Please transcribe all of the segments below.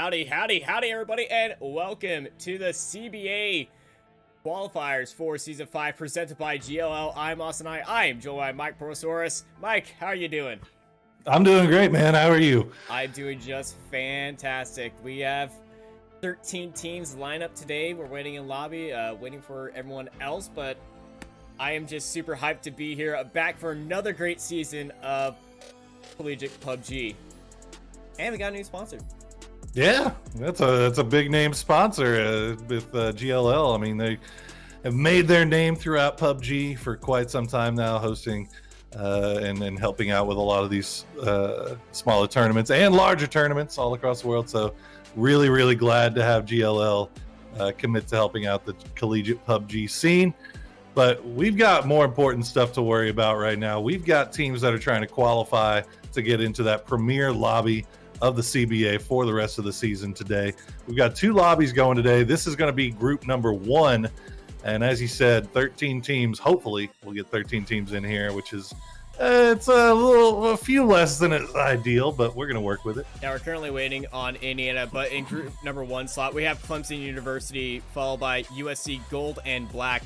Howdy, howdy, howdy, everybody, and welcome to the CBA Qualifiers for Season 5 presented by GLL. I'm Austin. I am joined by Mike Prosaurus. Mike, how are you doing? I'm doing great, man. How are you? I'm doing just fantastic. We have 13 teams lined up today. We're waiting in lobby, waiting for everyone else, but I am just super hyped to be here, back for another great season of Collegiate PUBG. And we got a new sponsor. Yeah, that's a big name sponsor with GLL. I mean, they have made their name throughout PUBG for quite some time now, hosting and helping out with a lot of these smaller tournaments and larger tournaments all across the world. So really, really glad to have GLL commit to helping out the collegiate PUBG scene. But we've got more important stuff to worry about right now. We've got teams that are trying to qualify to get into that premier lobby of the CBA for the rest of the season today. We've got 2 lobbies going today. This is going to be group number 1. And as you said, 13 teams. Hopefully we'll get 13 teams in here, which is it's a few less than ideal, but we're going to work with it. Now we're currently waiting on Indiana, but in group number 1 slot, we have Clemson University, followed by USC Gold and Black,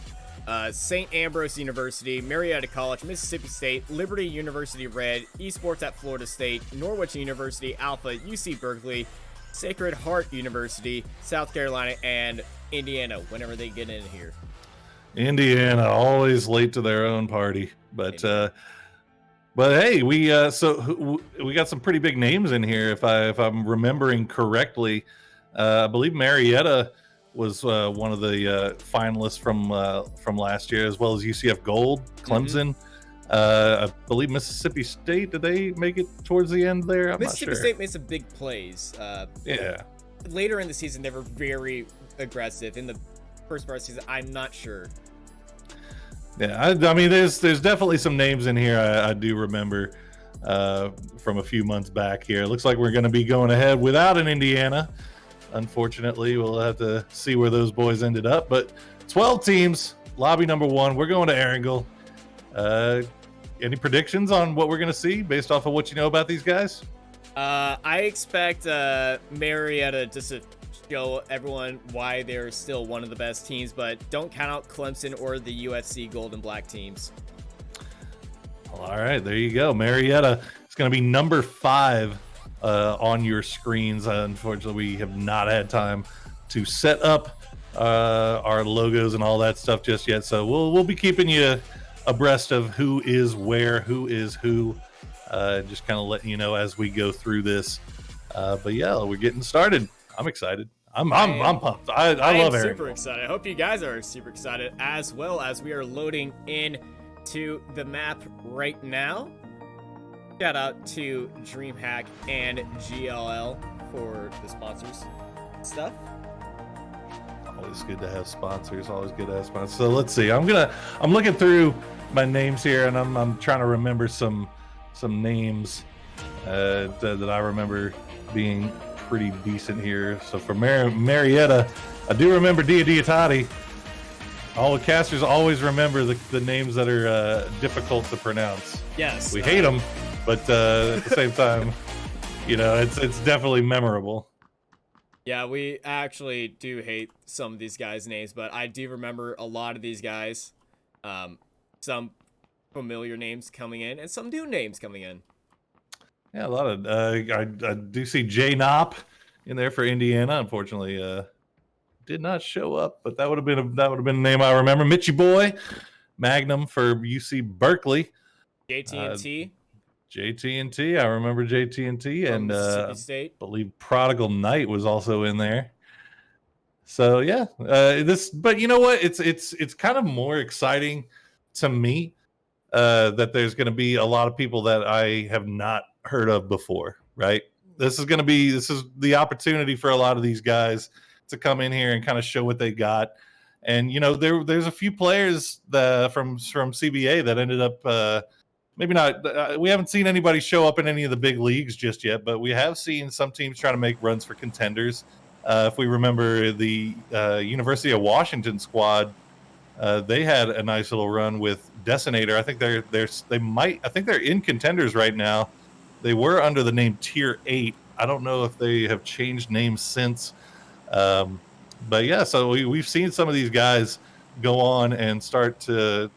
St. Ambrose University, Marietta College, Mississippi State, Liberty University Red, Esports at Florida State, Norwich University Alpha, UC Berkeley, Sacred Heart University, South Carolina, and Indiana, whenever they get in here. Indiana, always late to their own party. But hey, we got some pretty big names in here. If I'm remembering correctly, I believe Marietta was one of the finalists from last year, as well as UCF Gold, Clemson. I believe Mississippi State, did they make it towards the end there? I'm Mississippi not sure. State made some big plays. Yeah. Later in the season, they were very aggressive. In the first part of the season, I'm not sure. Yeah, I mean, there's definitely some names in here I do remember from a few months back here. It looks like we're going to be going ahead without an Indiana. Unfortunately, we'll have to see where those boys ended up. But 12 teams, lobby number 1. We're going to Erangel. Any predictions on what we're going to see based off of what you know about these guys? I expect Marietta just to show everyone why they're still one of the best teams, but don't count out Clemson or the USC Gold and Black teams. All right, there you go. Marietta is going to be number 5 on your screens. Unfortunately, we have not had time to set up our logos and all that stuff just yet, so we'll be keeping you abreast of who is where, who is who, just kind of letting you know as we go through this. But yeah, we're getting started. I'm excited. I'm pumped. I love Erangel. Super excited. I hope you guys are super excited as well, as we are loading in to the map right now. Shout out to DreamHack and GLL for the sponsors stuff. Always good to have sponsors. Always good to have sponsors. So let's see. I'm looking through my names here, and I'm trying to remember some names that I remember being pretty decent here. So for Marietta, I do remember Diatati. All the casters always remember the names that are difficult to pronounce. Yes, we hate them, but at the same time, you know, it's definitely memorable. Yeah, we actually do hate some of these guys' names, but I do remember a lot of these guys. Some familiar names coming in and some new names coming in. Yeah, a lot of I do see J Knopp in there for Indiana. Unfortunately, did not show up, but that would have been a name I remember. Mitchy Boy, Magnum for UC Berkeley. JT&T. JT&T, I remember JT&T, and Mississippi State. I believe Prodigal Knight was also in there. So yeah, but you know what? It's kind of more exciting to me that there's going to be a lot of people that I have not heard of before, right? This is the opportunity for a lot of these guys to come in here and kind of show what they got. And you know, there's a few players from CBA that ended up maybe not. We haven't seen anybody show up in any of the big leagues just yet, but we have seen some teams trying to make runs for contenders. If we remember the University of Washington squad, they had a nice little run with Decimator. I think they're in contenders right now. They were under the name Tier 8. I don't know if they have changed names since. But yeah, so we've seen some of these guys go on and start to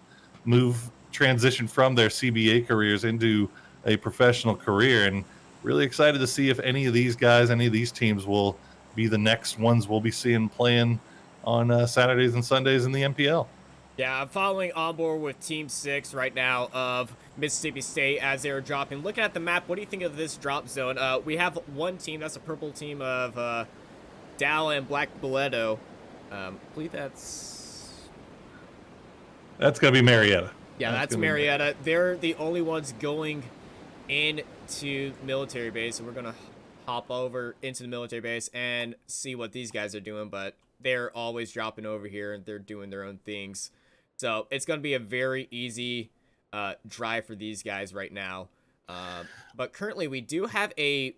transition from their CBA careers into a professional career. And really excited to see if any of these guys, any of these teams will be the next ones we'll be seeing playing on Saturdays and Sundays in the MPL. Yeah, I'm following on board with Team 6 right now of Mississippi State as they're dropping. Looking at the map, what do you think of this drop zone? We have one team, that's a purple team of Dow and Black Boleto. I believe that's going to be Marietta. Yeah, that's Marietta. They're the only ones going into military base, and we're going to hop over into the military base and see what these guys are doing, but they're always dropping over here, and they're doing their own things. So it's going to be a very easy drive for these guys right now. But currently, we do have a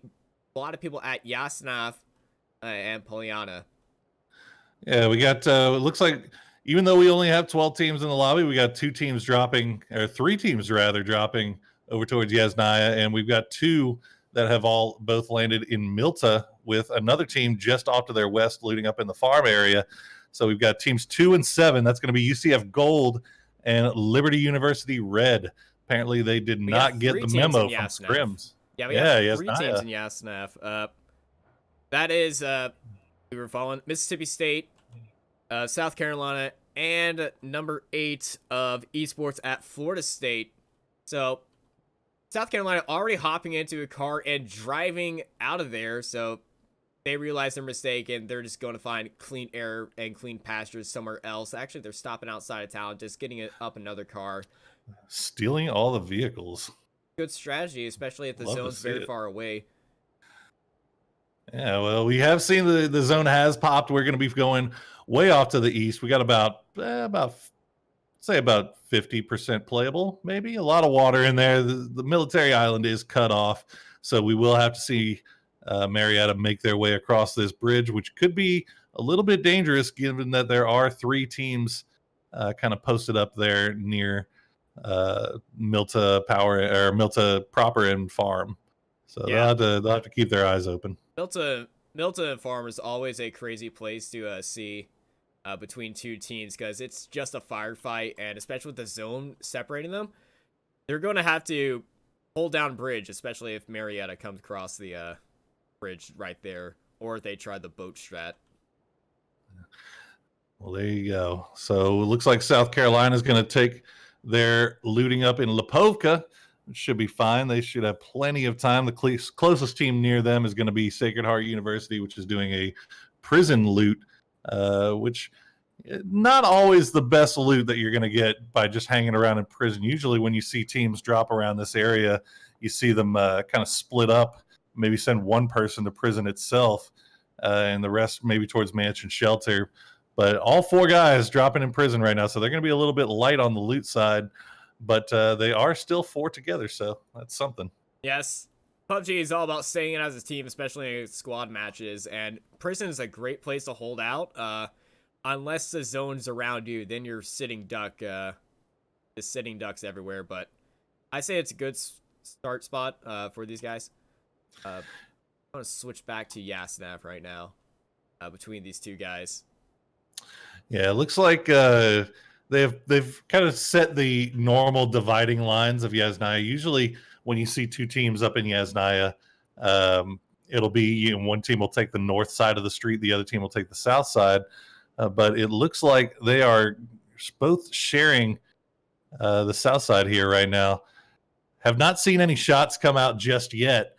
lot of people at Yasnaf and Pollyanna. Yeah, we got, it looks like, even though we only have 12 teams in the lobby, we got 2 teams dropping, or 3 teams rather, dropping over towards Yasnaya. And we've got 2 that have both landed in Milta, with another team just off to their west, looting up in the farm area. So we've got teams 2 and 7. That's going to be UCF Gold and Liberty University Red. Apparently, they did not get the memo from scrims. Yeah, we have 3 teams in Yasnaf. That is, we were following Mississippi State, South Carolina, and number 8 of esports at Florida State. So South Carolina already hopping into a car and driving out of there. So they realize their mistake, and they're just going to find clean air and clean pastures somewhere else. Actually, they're stopping outside of town, just getting up another car. Stealing all the vehicles. Good strategy, especially if the zone's very far away. Yeah, well, we have seen the zone has popped. We're going to be going way off to the east. We got about 50% playable, maybe. A lot of water in there. The military island is cut off, so we will have to see Marietta make their way across this bridge, which could be a little bit dangerous given that there are 3 teams kind of posted up there near Milta proper and farm. So yeah, they'll have to keep their eyes open. Milta and farm is always a crazy place to see between 2 teams, because it's just a firefight, and especially with the zone separating them, they're going to have to hold down bridge, especially if Marietta comes across the bridge right there, or if they try the boat strat. Well, there you go. So it looks like South Carolina is going to take their looting up in Lipovka, which should be fine. They should have plenty of time. The closest team near them is going to be Sacred Heart University, which is doing a prison loot, which not always the best loot that you're going to get by just hanging around in prison. Usually when you see teams drop around this area, you see them kind of split up, maybe send one person to prison itself, and the rest maybe towards mansion shelter. But all 4 guys dropping in prison right now, so they're going to be a little bit light on the loot side, but they are still 4 together, so that's something. Yes, PUBG is all about staying in as a team, especially in squad matches, and prison is a great place to hold out. Unless the zone's around you, then you're sitting duck. Just sitting ducks everywhere, but I say it's a good start spot for these guys. I'm going to switch back to Yasnaf right now between these 2 guys. Yeah, it looks like they've kind of set the normal dividing lines of Yasnaya. Usually when you see 2 teams up in Yasnaya, it'll be one team will take the north side of the street, the other team will take the south side. But it looks like they are both sharing the south side here right now. Have not seen any shots come out just yet,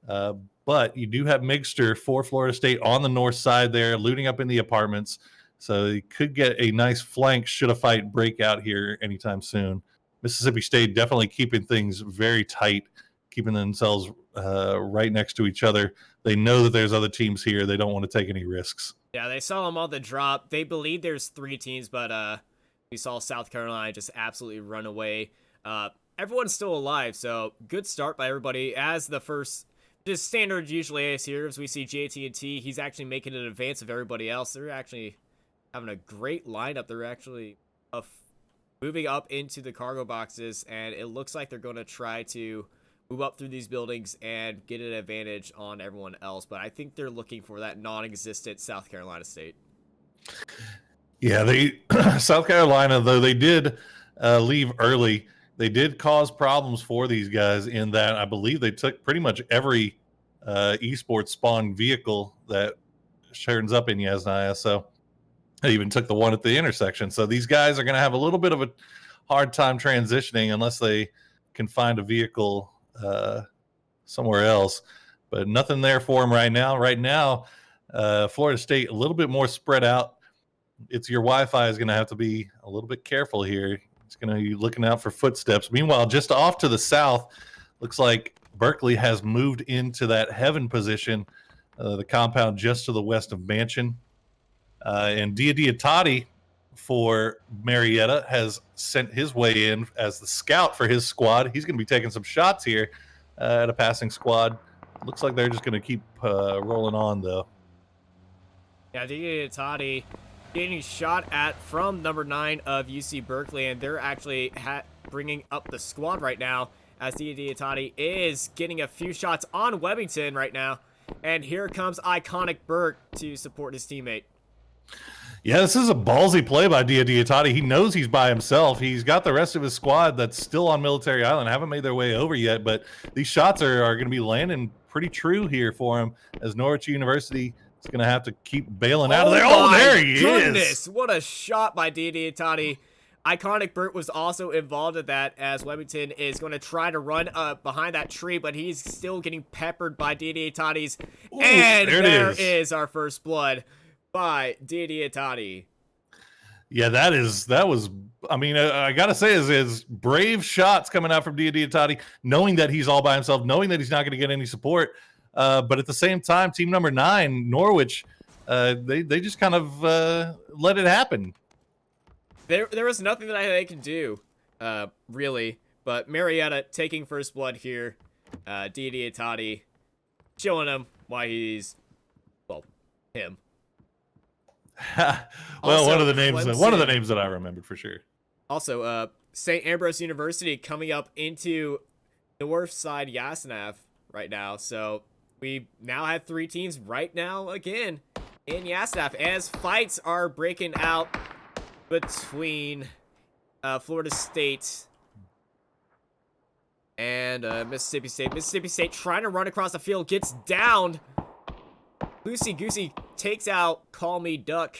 but you do have Migster for Florida State on the north side there, looting up in the apartments. So you could get a nice flank should a fight break out here anytime soon. Mississippi State definitely keeping things very tight, keeping themselves right next to each other. They know that there's other teams here. They don't want to take any risks. Yeah, they saw them on the drop. They believe there's 3 teams, but we saw South Carolina just absolutely run away. Everyone's still alive, so good start by everybody. As the first, just standard usually AS heroes, we see JT&T. He's actually making an advance of everybody else. They're actually having a great lineup. They're actually moving up into the cargo boxes, and it looks like they're going to try to move up through these buildings and get an advantage on everyone else. But I think they're looking for that non-existent South Carolina State. Yeah, they South Carolina, though they did leave early, they did cause problems for these guys in that I believe they took pretty much every esports spawn vehicle that turns up in Yasnaya. So they even took the one at the intersection. So these guys are going to have a little bit of a hard time transitioning unless they can find a vehicle somewhere else. But nothing there for them right now. Right now, Florida State a little bit more spread out. It's your Wi-Fi is going to have to be a little bit careful here. It's going to be looking out for footsteps. Meanwhile, just off to the south, looks like Berkeley has moved into that heaven position, the compound just to the west of Mansion. And Diatati for Marietta has sent his way in as the scout for his squad. He's going to be taking some shots here at a passing squad. Looks like they're just going to keep rolling on, though. Yeah, Diatati getting shot at from number 9 of UC Berkeley, and they're actually bringing up the squad right now as Diatati is getting a few shots on Webington right now. And here comes Iconic Burke to support his teammate. Yeah, this is a ballsy play by Diatati. He knows he's by himself. He's got the rest of his squad that's still on Military Island, haven't made their way over yet, but these shots are going to be landing pretty true here for him as Norwich University is going to have to keep bailing out of there. Oh, there he is. What a shot by Diatati. Iconic Burt was also involved in that as Webington is going to try to run behind that tree, but he's still getting peppered by Diatati's. And there is our first blood by Diatati. Yeah, that was. I mean, I gotta say, is brave shots coming out from Diatati, knowing that he's all by himself, knowing that he's not going to get any support. But at the same time, team number 9, Norwich, they just kind of let it happen. There was nothing that they could do, really. But Marietta taking first blood here. Diatati showing him why he's, well, him. Well, Also, one of the names that I remembered for sure. Also, St. Ambrose University coming up into north side Yasnav right now. So we now have 3 teams right now again in Yasnav as fights are breaking out between Florida State and Mississippi State. Mississippi State trying to run across the field, gets downed. Loosey Goosey takes out Call Me Duck.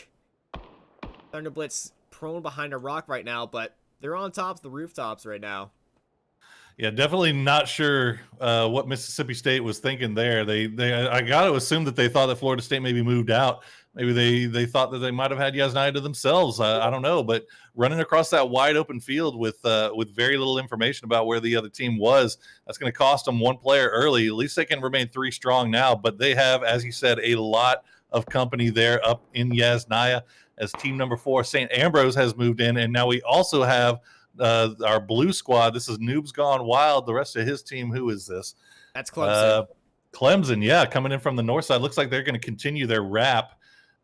Thunderblitz prone behind a rock right now, but they're on top of the rooftops right now. Yeah, definitely not sure what Mississippi State was thinking there. I got to assume that they thought that Florida State maybe moved out. Maybe they thought that they might have had Yasnaya to themselves. I don't know, but running across that wide open field with very little information about where the other team was, that's going to cost them one player early. At least they can remain 3 strong now, but they have, as you said, a lot of company there up in Yasnaya as team number 4, St. Ambrose, has moved in, and now we also have our blue squad. This is Noobs Gone Wild. The rest of his team, who is this? That's Clemson. Clemson, yeah, coming in from the north side. Looks like they're going to continue their wrap.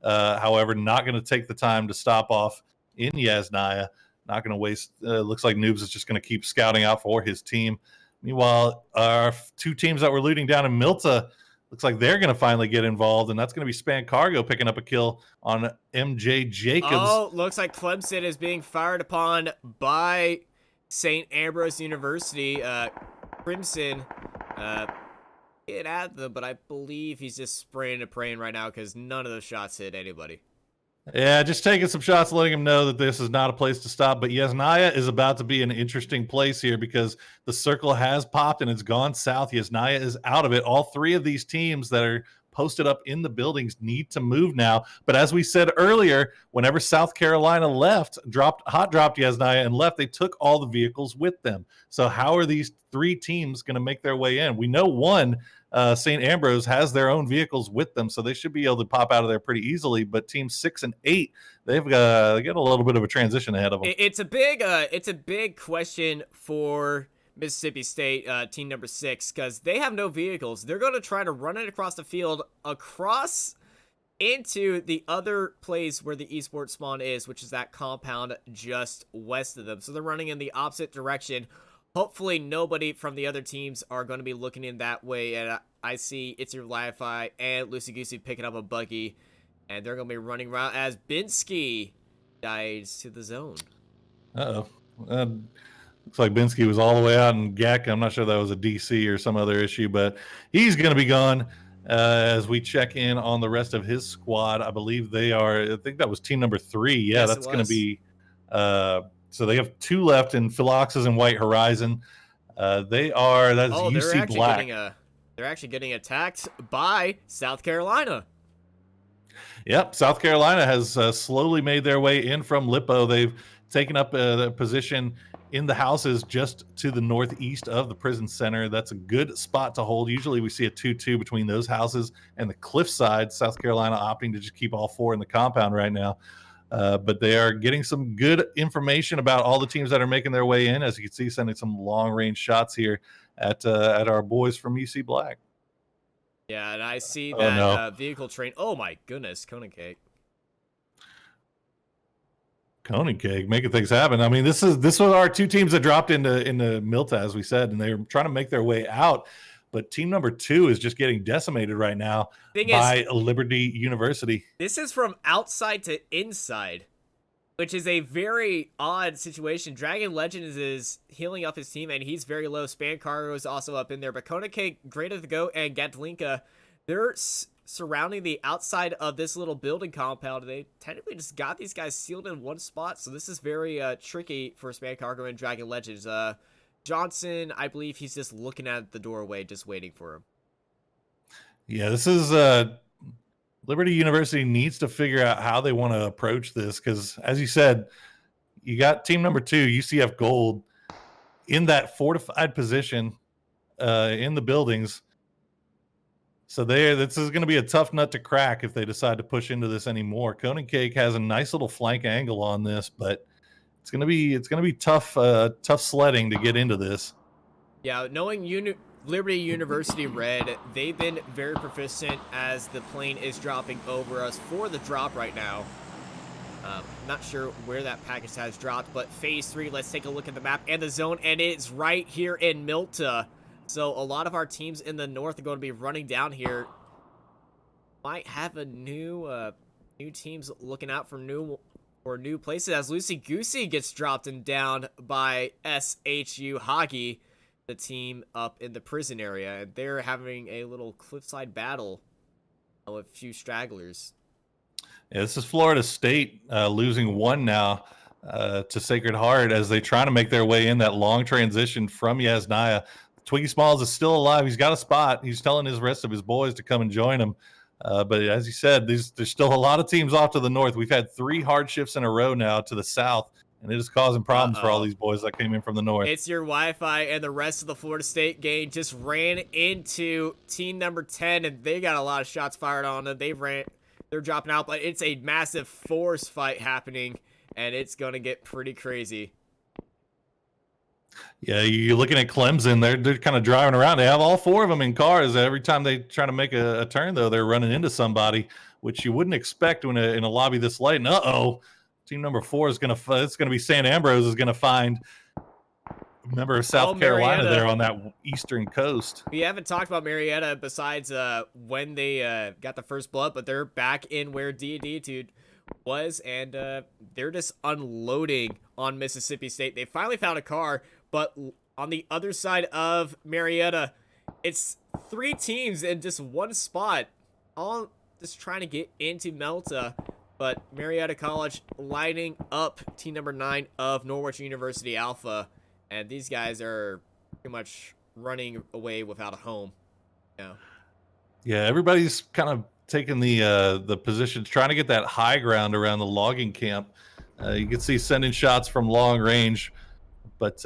However, not going to take the time to stop off in Yasnaya. Not going to waste. Looks like Noobs is just going to keep scouting out for his team. Meanwhile, our 2 teams that were looting down in Milta, looks like they're going to finally get involved, and that's going to be Span Cargo picking up a kill on MJ Jacobs. Oh, looks like Clemson is being fired upon by St. Ambrose University. Crimson get at them, but I believe he's just spraying and praying right now because none of those shots hit anybody. Yeah, just taking some shots, letting him know that this is not a place to stop. But Yasnaya is about to be an interesting place here because the circle has popped and it's gone south. Yasnaya is out of it. All 3 of these teams that are posted up in the buildings need to move now. But as we said earlier, whenever South Carolina hot dropped Yasnaya and left, they took all the vehicles with them. So how are these 3 teams going to make their way in? We know one, St. Ambrose, has their own vehicles with them, so they should be able to pop out of there pretty easily. But teams 6 and 8, they got a little bit of a transition ahead of them. It's a big question for Mississippi State, team number 6, because they have no vehicles. They're going to try to run it across the field, across into the other place where the esports spawn is, which is that compound just west of them. So they're running in the opposite direction. Hopefully nobody from the other teams are going to be looking in that way. And I see It's Your Wi-Fi and Loosey Goosey picking up a buggy. And they're going to be running around as Binsky Guides to the zone. Uh-oh. Looks like Binsky was all the way out in GAC. I'm not sure that was a DC or some other issue, but he's going to be gone as we check in on the rest of his squad. I believe they are, I think that was team number 3. Yeah, Yes, that's going to be, so they have 2 left in Philoxes and White Horizon. That's UC Black. They're actually getting attacked by South Carolina. Yep, South Carolina has slowly made their way in from Lippo. They've taken up the position in the houses just to the northeast of the prison center. That's a good spot to hold. Usually we see a 2-2 between those houses and the cliffside. South Carolina opting to just keep all 4 in the compound right now. But they are getting some good information about all the teams that are making their way in. As you can see, sending some long-range shots here at our boys from UC Black. Yeah, and I see that vehicle train. Oh my goodness, Conan Cake. Conan Cake making things happen. I mean, this was our 2 teams that dropped into Milta, as we said, and they're trying to make their way out. But team number 2 is just getting decimated right now by Liberty University. This is from outside to inside, which is a very odd situation. Dragon Legends is healing up his team, and he's very low. Span Cargo is also up in there. But Kona Cake, Greater the Go, and Gatlinka, they're surrounding the outside of this little building compound. They technically just got these guys sealed in one spot, so this is very tricky for Span Cargo and Dragon Legends. Johnson, I believe he's just looking at the doorway, just waiting for him. Yeah, this is Liberty University needs to figure out how they want to approach this, because as you said, you got team number 2, UCF Gold, in that fortified position in the buildings. So this is going to be a tough nut to crack if they decide to push into this anymore. Conan Cake has a nice little flank angle on this, but it's going to be tough sledding to get into this. Yeah, knowing Liberty University Red, they've been very proficient as the plane is dropping over us for the drop right now. Not sure where that package has dropped, but phase 3, let's take a look at the map and the zone, and it's right here in Milta. So a lot of our teams in the north are going to be running down here. Might have a new teams looking out for new places as Lucy Goosey gets dropped and down by SHU Hagi, the team up in the prison area, and they're having a little cliffside battle with a few stragglers. Yeah, this is Florida State losing 1 now to Sacred Heart as they try to make their way in that long transition from Yasnaya. Twiggy Smalls is still alive. He's got a spot. He's telling his rest of his boys to come and join him. But as you said, there's still a lot of teams off to the north. We've had 3 hard shifts in a row now to the south, and it is causing problems for all these boys that came in from the north. It's your Wi-Fi, and the rest of the Florida State gang just ran into team number 10, and they got a lot of shots fired on them. They're dropping out, but it's a massive force fight happening, and it's going to get pretty crazy. Yeah, you're looking at Clemson. They're kind of driving around. They have all 4 of them in cars. Every time they try to make a turn, though, they're running into somebody, which you wouldn't expect in a lobby this late. And team number 4 is it's going to be San Ambrose is going to find a member of South Carolina there on that eastern coast. We haven't talked about Marietta besides when they got the first blood, but they're back in where D2 was, and they're just unloading on Mississippi State. They finally found a car, but on the other side of Marietta, it's 3 teams in just one spot, all just trying to get into Melta. But Marietta College lining up team number 9 of Norwich University Alpha, and these guys are pretty much running away without a home. Yeah, everybody's kind of taking the positions, trying to get that high ground around the logging camp. You can see sending shots from long range, but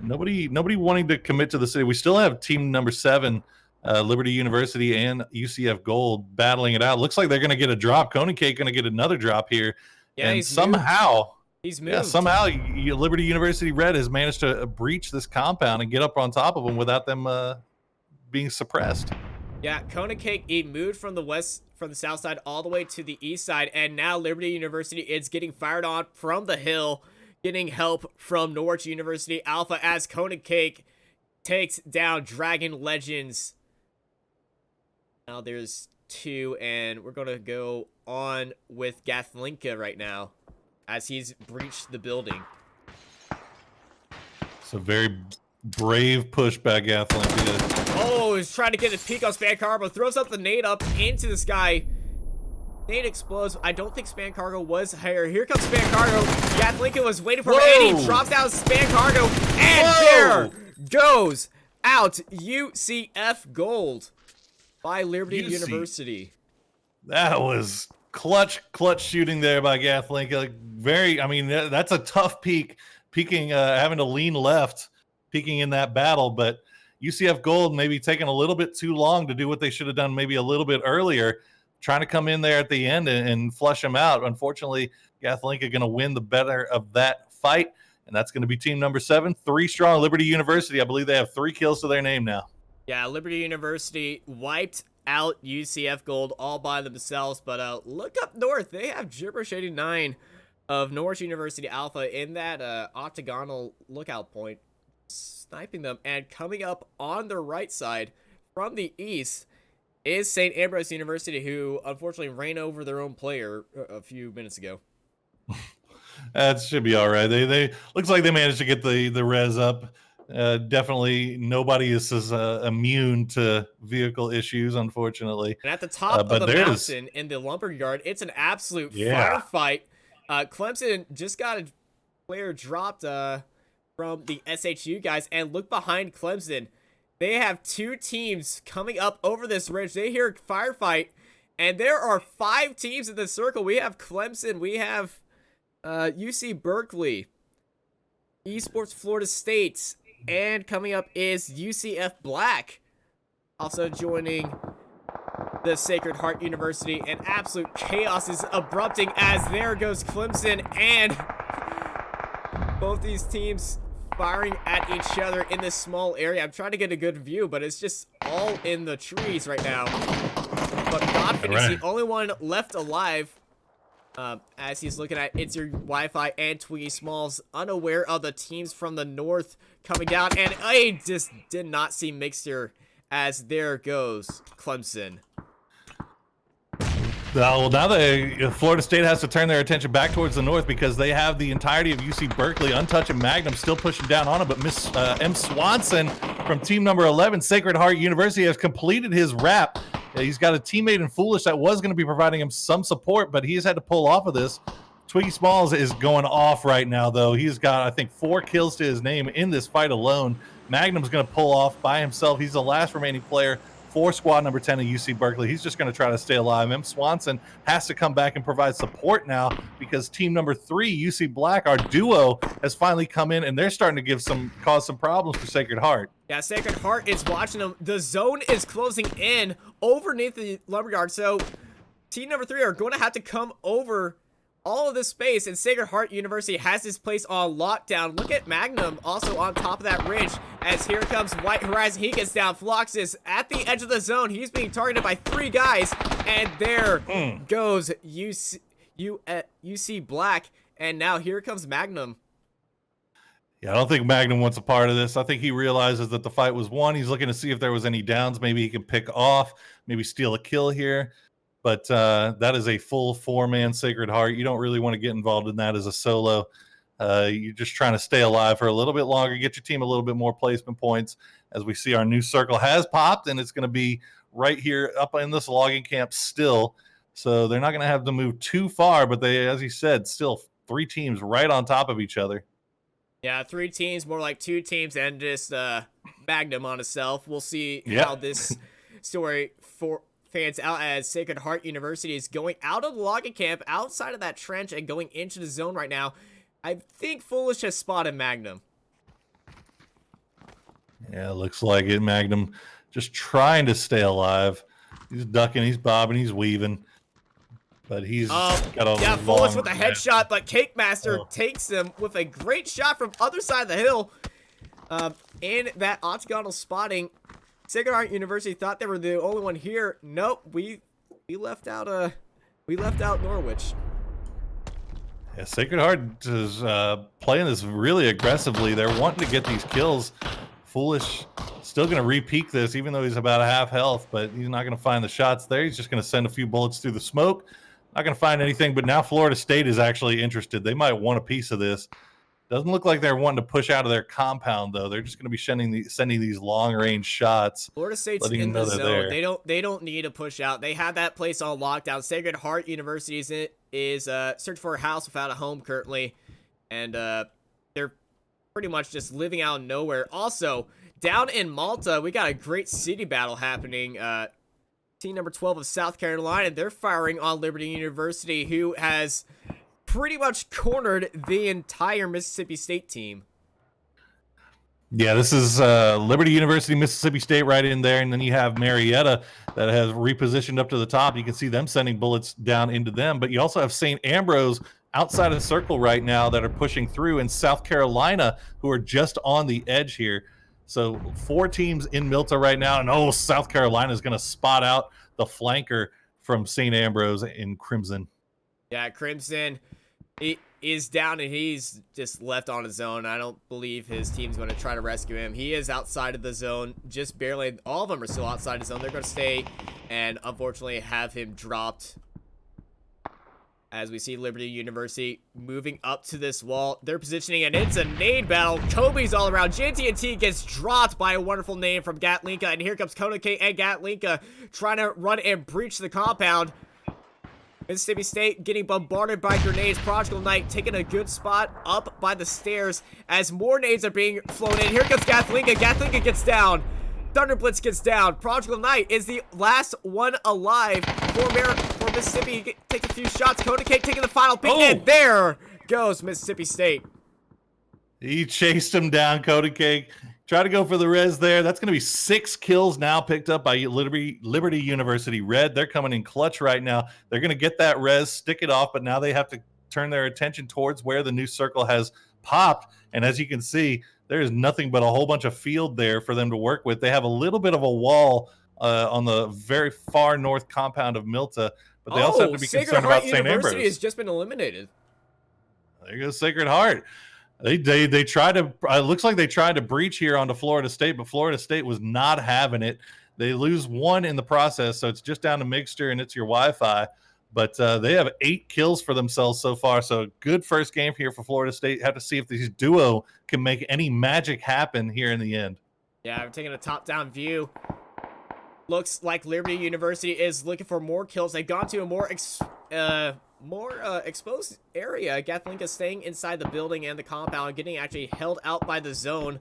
nobody wanting to commit to the city. We still have team number 7, Liberty University and UCF Gold battling it out. Looks like they're going to get a drop. Conan Cake going to get another drop here. Yeah, and somehow he's moved. Yeah, somehow Liberty University Red has managed to breach this compound and get up on top of them without them being suppressed. Yeah, Conan Cake, he moved from the south side all the way to the east side, and now Liberty University is getting fired on from the hill, getting help from Norwich University Alpha as Conan Cake takes down Dragon Legends. Now there's 2, and we're going to go on with Gathlinka right now as he's breached the building. It's a very brave pushback, Gathling. Oh, he's trying to get a peek on Span Cargo, throws up the nade up into the sky. Nade explodes. I don't think Span Cargo was higher. Here comes Span Cargo. Gathlinka was waiting for him, and he drops down Span Cargo, and there goes out UCF Gold by Liberty University. That was clutch shooting there by Gathlinka. Like I mean, that's a tough peeking, having to lean left, peeking in that battle, but UCF Gold maybe taking a little bit too long to do what they should have done maybe a little bit earlier, trying to come in there at the end and flush them out. Unfortunately, Gathlinka going to win the better of that fight, and that's going to be team number 7, 3 strong Liberty University. I believe they have 3 kills to their name now. Yeah, Liberty University wiped out UCF Gold all by themselves, but look up north. They have Gibberish 89 of Norwich University Alpha in that octagonal lookout point, sniping them. And coming up on the right side from the east is St. Ambrose University, who unfortunately ran over their own player a few minutes ago. That should be all right. They looks like they managed to get the res up. Definitely nobody is as immune to vehicle issues, unfortunately. And at the top of the mountain in the lumberyard, it's an absolute firefight. Clemson just got a player dropped from the SHU guys, and look behind Clemson. They have 2 teams coming up over this ridge. They hear firefight, and there are 5 teams in the circle. We have Clemson, we have UC Berkeley, Esports Florida State, and coming up is UCF Black, also joining the Sacred Heart University, and absolute chaos is erupting as there goes Clemson, and both these teams firing at each other in this small area. I'm trying to get a good view, but it's just all in the trees right now. But Godfrey is the only one left alive, as he's looking at It's Your Wi-Fi and Twiggy Smalls, unaware of the teams from the north coming down, and I just did not see Mixer as there goes Clemson. Well, now Florida State has to turn their attention back towards the north because they have the entirety of UC Berkeley, Untouched and Magnum still pushing down on it, but Miss M. Swanson from team number 11, Sacred Heart University, has completed his wrap. He's got a teammate in Foolish that was going to be providing him some support, but he's had to pull off of this. Twiggy Smalls is going off right now, though. He's got, I think, 4 kills to his name in this fight alone. Magnum's going to pull off by himself. He's the last remaining player for squad number 10 of UC Berkeley. He's just going to try to stay alive. M. Swanson has to come back and provide support now because team number 3, UC Black, our duo, has finally come in, and they're starting to cause some problems for Sacred Heart. Yeah, Sacred Heart is watching them. The zone is closing in overneath the lumberyard, so team number 3 are going to have to come over all of this space, and Sacred Heart University has this place on lockdown. Look at Magnum also on top of that ridge, as here comes White Horizon. He gets down. Flox is at the edge of the zone. He's being targeted by 3 guys, and there goes UC Black, and now here comes Magnum. Yeah, I don't think Magnum wants a part of this. I think he realizes that the fight was won. He's looking to see if there was any downs. Maybe he can pick off, maybe steal a kill here. But that is a full 4-man Sacred Heart. You don't really want to get involved in that as a solo. You're just trying to stay alive for a little bit longer, get your team a little bit more placement points. As we see, our new circle has popped, and it's going to be right here up in this logging camp still. So they're not going to have to move too far, but they, as you said, still 3 teams right on top of each other. Yeah, 3 teams, more like 2 teams, and just Magnum on itself. We'll see how this story fans out as Sacred Heart University is going out of the logging camp, outside of that trench, and going into the zone right now. I think Foolish has spotted Magnum. Yeah, looks like it. Magnum just trying to stay alive. He's ducking, he's bobbing, he's weaving. But he's got a Foolish with a headshot, but Cake Master takes him with a great shot from other side of the hill. In that octagonal spotting, Sacred Heart University thought they were the only one here. Nope, we left out Norwich. Yeah, Sacred Heart is playing this really aggressively. They're wanting to get these kills. Foolish still going to re-peak this, even though he's about half health, but he's not going to find the shots there. He's just going to send a few bullets through the smoke. Not going to find anything, but now Florida State is actually interested. They might want a piece of this. Doesn't look like they're wanting to push out of their compound, though. They're just going to be sending these long-range shots, Florida State's letting in them know the they're zone. there. They don't need to push out. They have that place on lockdown. Sacred Heart University is searching for a house without a home currently, and they're pretty much just living out of nowhere. Also, down in Malta, we got a great city battle happening. Team number 12 of South Carolina, they're firing on Liberty University, who has pretty much cornered the entire Mississippi State team. Yeah, this is Liberty University, Mississippi State right in there. And then you have Marietta that has repositioned up to the top. You can see them sending bullets down into them. But you also have St. Ambrose outside of the circle right now that are pushing through, and South Carolina, who are just on the edge here. So 4 teams in Milta right now. And South Carolina is going to spot out the flanker from St. Ambrose in Crimson. Yeah, Crimson is down and he's just left on his own. I don't believe his team's going to try to rescue him. He is outside of the zone, just barely. All of them are still outside the zone. They're going to stay and unfortunately have him dropped. As we see Liberty University moving up to this wall, they're positioning, and it's a nade battle. Kobe's all around. JTNT gets dropped by a wonderful nade from Gatlinka, and here comes Konake and Gatlinka trying to run and breach the compound. Mississippi State getting bombarded by grenades. Prodigal Knight taking a good spot up by the stairs as more nades are being flown in. Here comes Gatlinka. Gatlinka gets down. Thunderblitz gets down. Prodigal Knight is the last one alive for Mississippi. He takes a few shots. Konake taking the final pick, and there goes Mississippi State. He chased him down, Konake. Try to go for the res there. That's going to be 6 kills now picked up by Liberty University Red. They're coming in clutch right now. They're going to get that res, stick it off, but now they have to turn their attention towards where the new circle has popped. And as you can see, there is nothing but a whole bunch of field there for them to work with. They have a little bit of a wall on the very far north compound of Milta, but they also have to be concerned about St. Ambrose. University has just been eliminated. There goes Sacred Heart. They tried to. It looks like they tried to breach here onto Florida State, but Florida State was not having it. They lose 1 in the process, so it's just down to Mixture and It's Your Wi-Fi. But they have 8 kills for themselves so far. So good first game here for Florida State. Have to see if this duo can make any magic happen here in the end. Yeah, I'm taking a top-down view. Looks like Liberty University is looking for more kills. They've gone to a more exposed area. Gatlinka staying inside the building and the compound, getting actually held out by the zone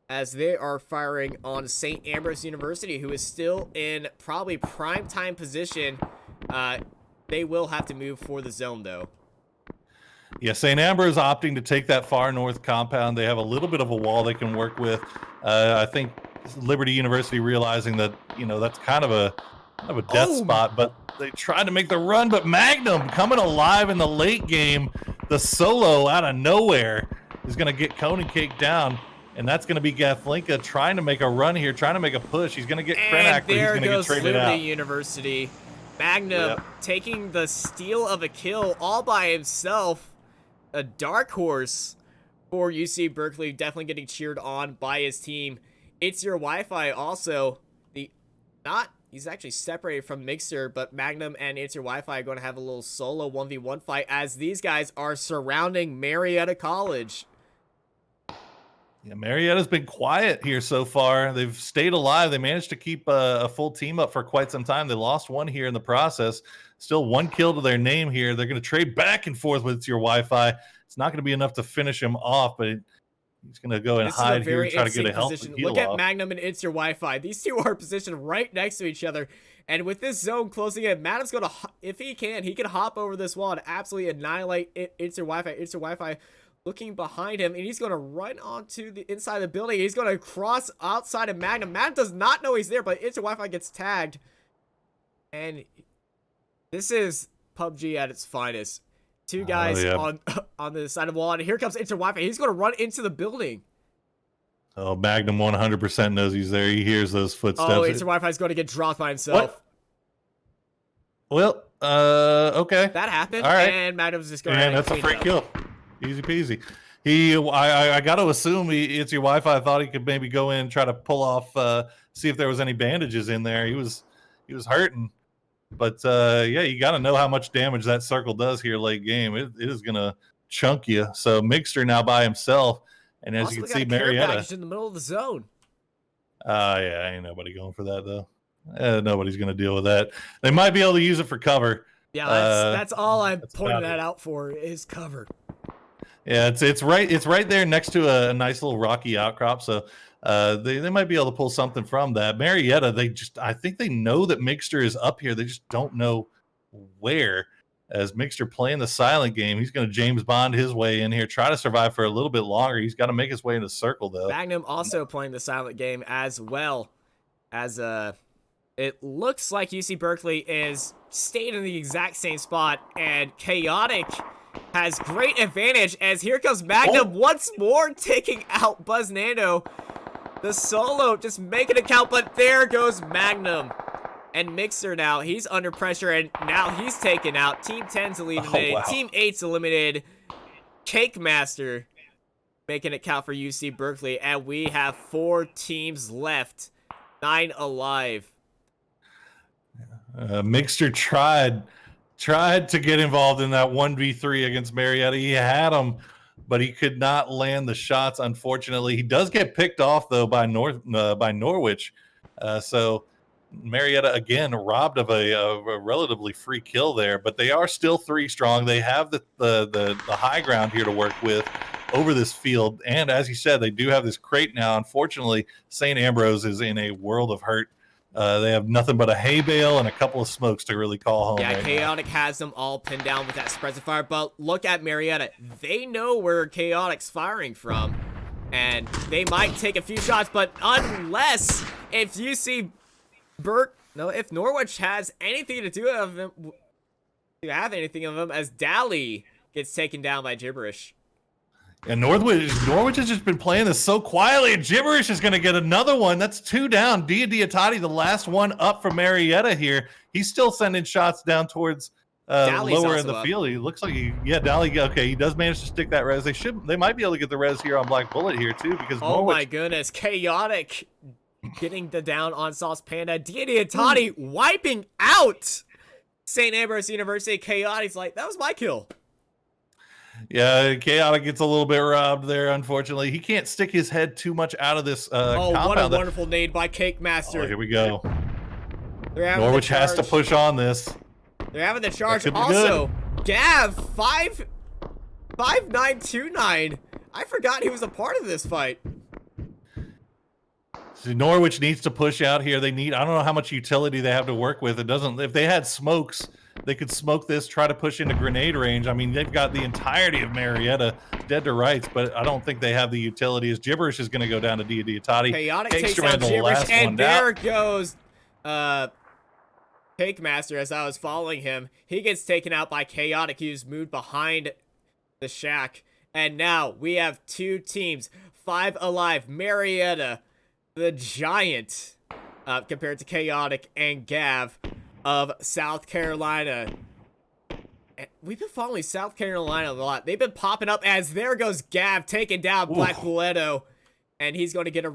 as they are firing on St. Ambrose University, who is still in probably prime time position. They will have to move for the zone, though. Yeah, St. Ambrose opting to take that far north compound. They have a little bit of a wall they can work with. I think Liberty University realizing that, that's kind of a death spot, but they tried to make the run, but Magnum coming alive in the late game. The solo out of nowhere is going to get Konake down, and that's going to be Gatlinka trying to make a run here, trying to make a push. He's going to get Krenak, but he's going to get traded out. Liberty University. Magnum taking the steal of a kill all by himself. A dark horse for UC Berkeley, definitely getting cheered on by his team. It's Your Wi-Fi also. He's actually separated from Mixer, but Magnum and It's Your Wi-Fi are going to have a little solo 1v1 fight as these guys are surrounding Marietta College. Yeah, Marietta's been quiet here so far. They've stayed alive. They managed to keep a full team up for quite some time. They lost 1 here in the process. Still 1 kill to their name here. They're going to trade back and forth with It's Your Wi-Fi. It's not going to be enough to finish him off, but he's going to go and hide here and try to get a health heal. Look at Magnum and It's Your Wi-Fi. These two are positioned right next to each other. And with this zone closing in, Magnum's going to, if he can hop over this wall and absolutely annihilate It's Your Wi-Fi. It's Your Wi-Fi looking behind him, and he's going to run onto the inside of the building. He's going to cross outside of Magnum. Magnum does not know he's there, but It's Your Wi-Fi gets tagged. And this is PUBG at its finest. 2 guys on the side of the wall, and here comes It's Your Wi-Fi. He's going to run into the building. Oh, Magnum 100% knows he's there. He hears those footsteps. Oh, It's Your Wi-Fi is going to get dropped by himself. What? Well, okay. That happened, all right. And Magnum's just going to that's a free kill. Easy peasy. I got to assume It's Your Wi-Fi thought he could maybe go in and try to pull off, see if there was any bandages in there. He was hurting. But yeah, you got to know how much damage that circle does here late game. It is going to chunk you. So Mixter now by himself. And as Also, you we can got see, a care Marietta. package in the middle of the zone. Yeah, ain't nobody going for that, though. Nobody's going to deal with that. They might be able to use it for cover. Yeah, that's all I'm pointing that out for is cover. Yeah, it's right there next to a nice little rocky outcrop. So they might be able to pull something from that. Marietta, I think they know that Mixter is up here. They just don't know where. As Mixter playing the silent game, he's going to James Bond his way in here, try to survive for a little bit longer. He's got to make his way in the circle, though. Magnum also playing the silent game as well, as it looks like UC Berkeley is staying in the exact same spot, and Chaotic has great advantage as here comes Magnum once more, taking out Buzz Nano. The solo just making it count, but there goes Magnum. And Mixer now, he's under pressure, and now he's taken out. Team 10's eliminated. Wow. Team 8's eliminated. Cake Master making it count for UC Berkeley, and we have 4 teams left. 9 alive. Mixter tried to get involved in that 1v3 against Marietta. He had him, but he could not land the shots, unfortunately. He does get picked off, though, by Norwich. So Marietta, again, robbed of a relatively free kill there, but they are still 3 strong. They have the high ground here to work with over this field. And as you said, they do have this crate now. Unfortunately, St. Ambrose is in a world of hurt. They have nothing but a hay bale and a couple of smokes to really call home. Yeah, right Chaotic has them all pinned down with that suppressive fire, but look at Marietta. They know where Chaotic's firing from, and they might take a few shots, but unless if you see if Norwich has anything to do with him, as Dally gets taken down by Gibberish. And Norwich has just been playing this so quietly, and Gibberish is going to get another one. That's 2 down. Diatati, the last one up for Marietta here. He's still sending shots down towards lower in the field. He looks like Dally. Okay, he does manage to stick that res. They might be able to get the res here on Black Bullet here too, because Norwich, my goodness, Chaotic getting the down on Sauce Panda. Diatati wiping out St. Ambrose University. Chaotic's like, that was my kill. Yeah, Chaotic gets a little bit robbed there, unfortunately. He can't stick his head too much out of this compound. What a wonderful nade by Cake Master. Here we go. Norwich has to push on this. They're having the charge. Also, Gav, 5929. I forgot he was a part of this fight. So Norwich needs to push out here. I don't know how much utility they have to work with. If they had smokes, they could smoke this, try to push into grenade range. I mean, they've got the entirety of Marietta dead to rights, but I don't think they have the utility, as Gibberish is going to go down to Diatati. Chaotic takes out Gibberish, and there goes Cake Master. As I was following him, he gets taken out by Chaotic. He's moved behind the shack, and now we have 2 teams, 5 alive. Marietta, the giant, compared to Chaotic and Gav of South Carolina. And we've been following South Carolina a lot. They've been popping up, as there goes Gav taking down Black Buletto, and he's going to get a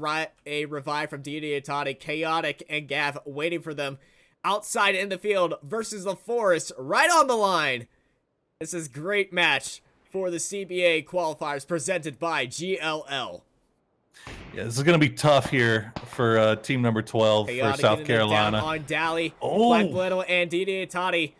revive from Diatati. Chaotic and Gav waiting for them outside in the field versus the Forest right on the line. This is a great match for the CBA Qualifiers presented by GLL. Yeah, this is going to be tough here for team number 12 for South Carolina. On Dally, Black Buletto, and Diatati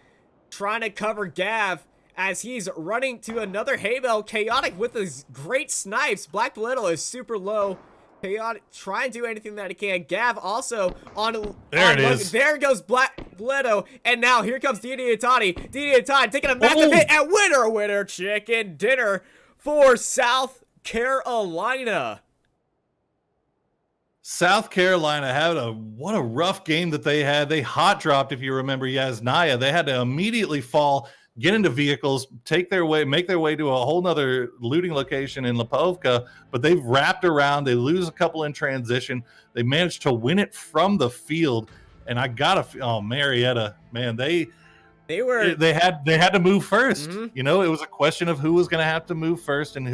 trying to cover Gav as he's running to another hay bale. Chaotic with his great snipes. Black Buletto is super low. Chaotic trying to do anything that he can. Gav also on. There goes Black Buletto, and now here comes Diatati. Diatati taking a massive hit, and winner chicken dinner for South Carolina. South Carolina had what a rough game that they had. They hot dropped, if you remember, Yasnaya. They had to immediately fall, get into vehicles, make their way to a whole nother looting location in Lipovka, but they've wrapped around. They lose a couple in transition. They managed to win it from the field, and Marietta, man, they had to move first. Mm-hmm. You know, it was a question of who was going to have to move first, and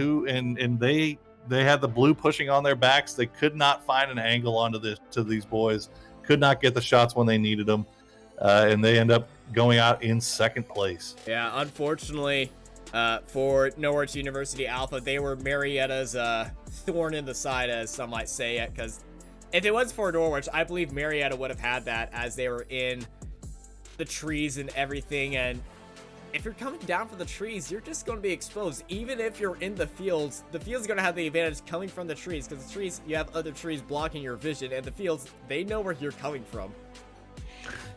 they had the blue pushing on their backs. They could not find an angle to these boys. Could not get the shots when they needed them. and they end up going out in second place. Yeah, unfortunately, for Norwich University Alpha, they were Marietta's thorn in the side, as some might say it, because if it was for Norwich, I believe Marietta would have had that, as they were in the trees and everything, and if you're coming down from the trees, you're just going to be exposed. Even if you're in the field's going to have the advantage coming from the trees, because the trees, you have other trees blocking your vision, and the fields, they know where you're coming from.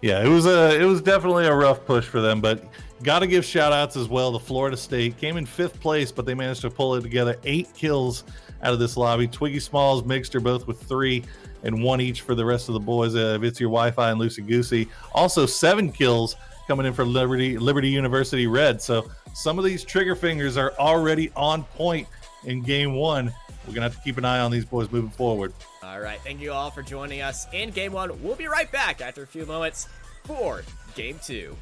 Yeah, it was definitely a rough push for them, but got to give shout outs as well to Florida State. Came in 5th place, but they managed to pull it together. 8 kills out of this lobby. Twiggy Smalls, Mixter, both with 3 and 1 each for the rest of the boys. It's your Wi-Fi and Lucy Goosey. Also 7 kills coming in for Liberty University Red. So some of these trigger fingers are already on point in game 1. We're going to have to keep an eye on these boys moving forward. All right, thank you all for joining us in game 1. We'll be right back after a few moments for game 2.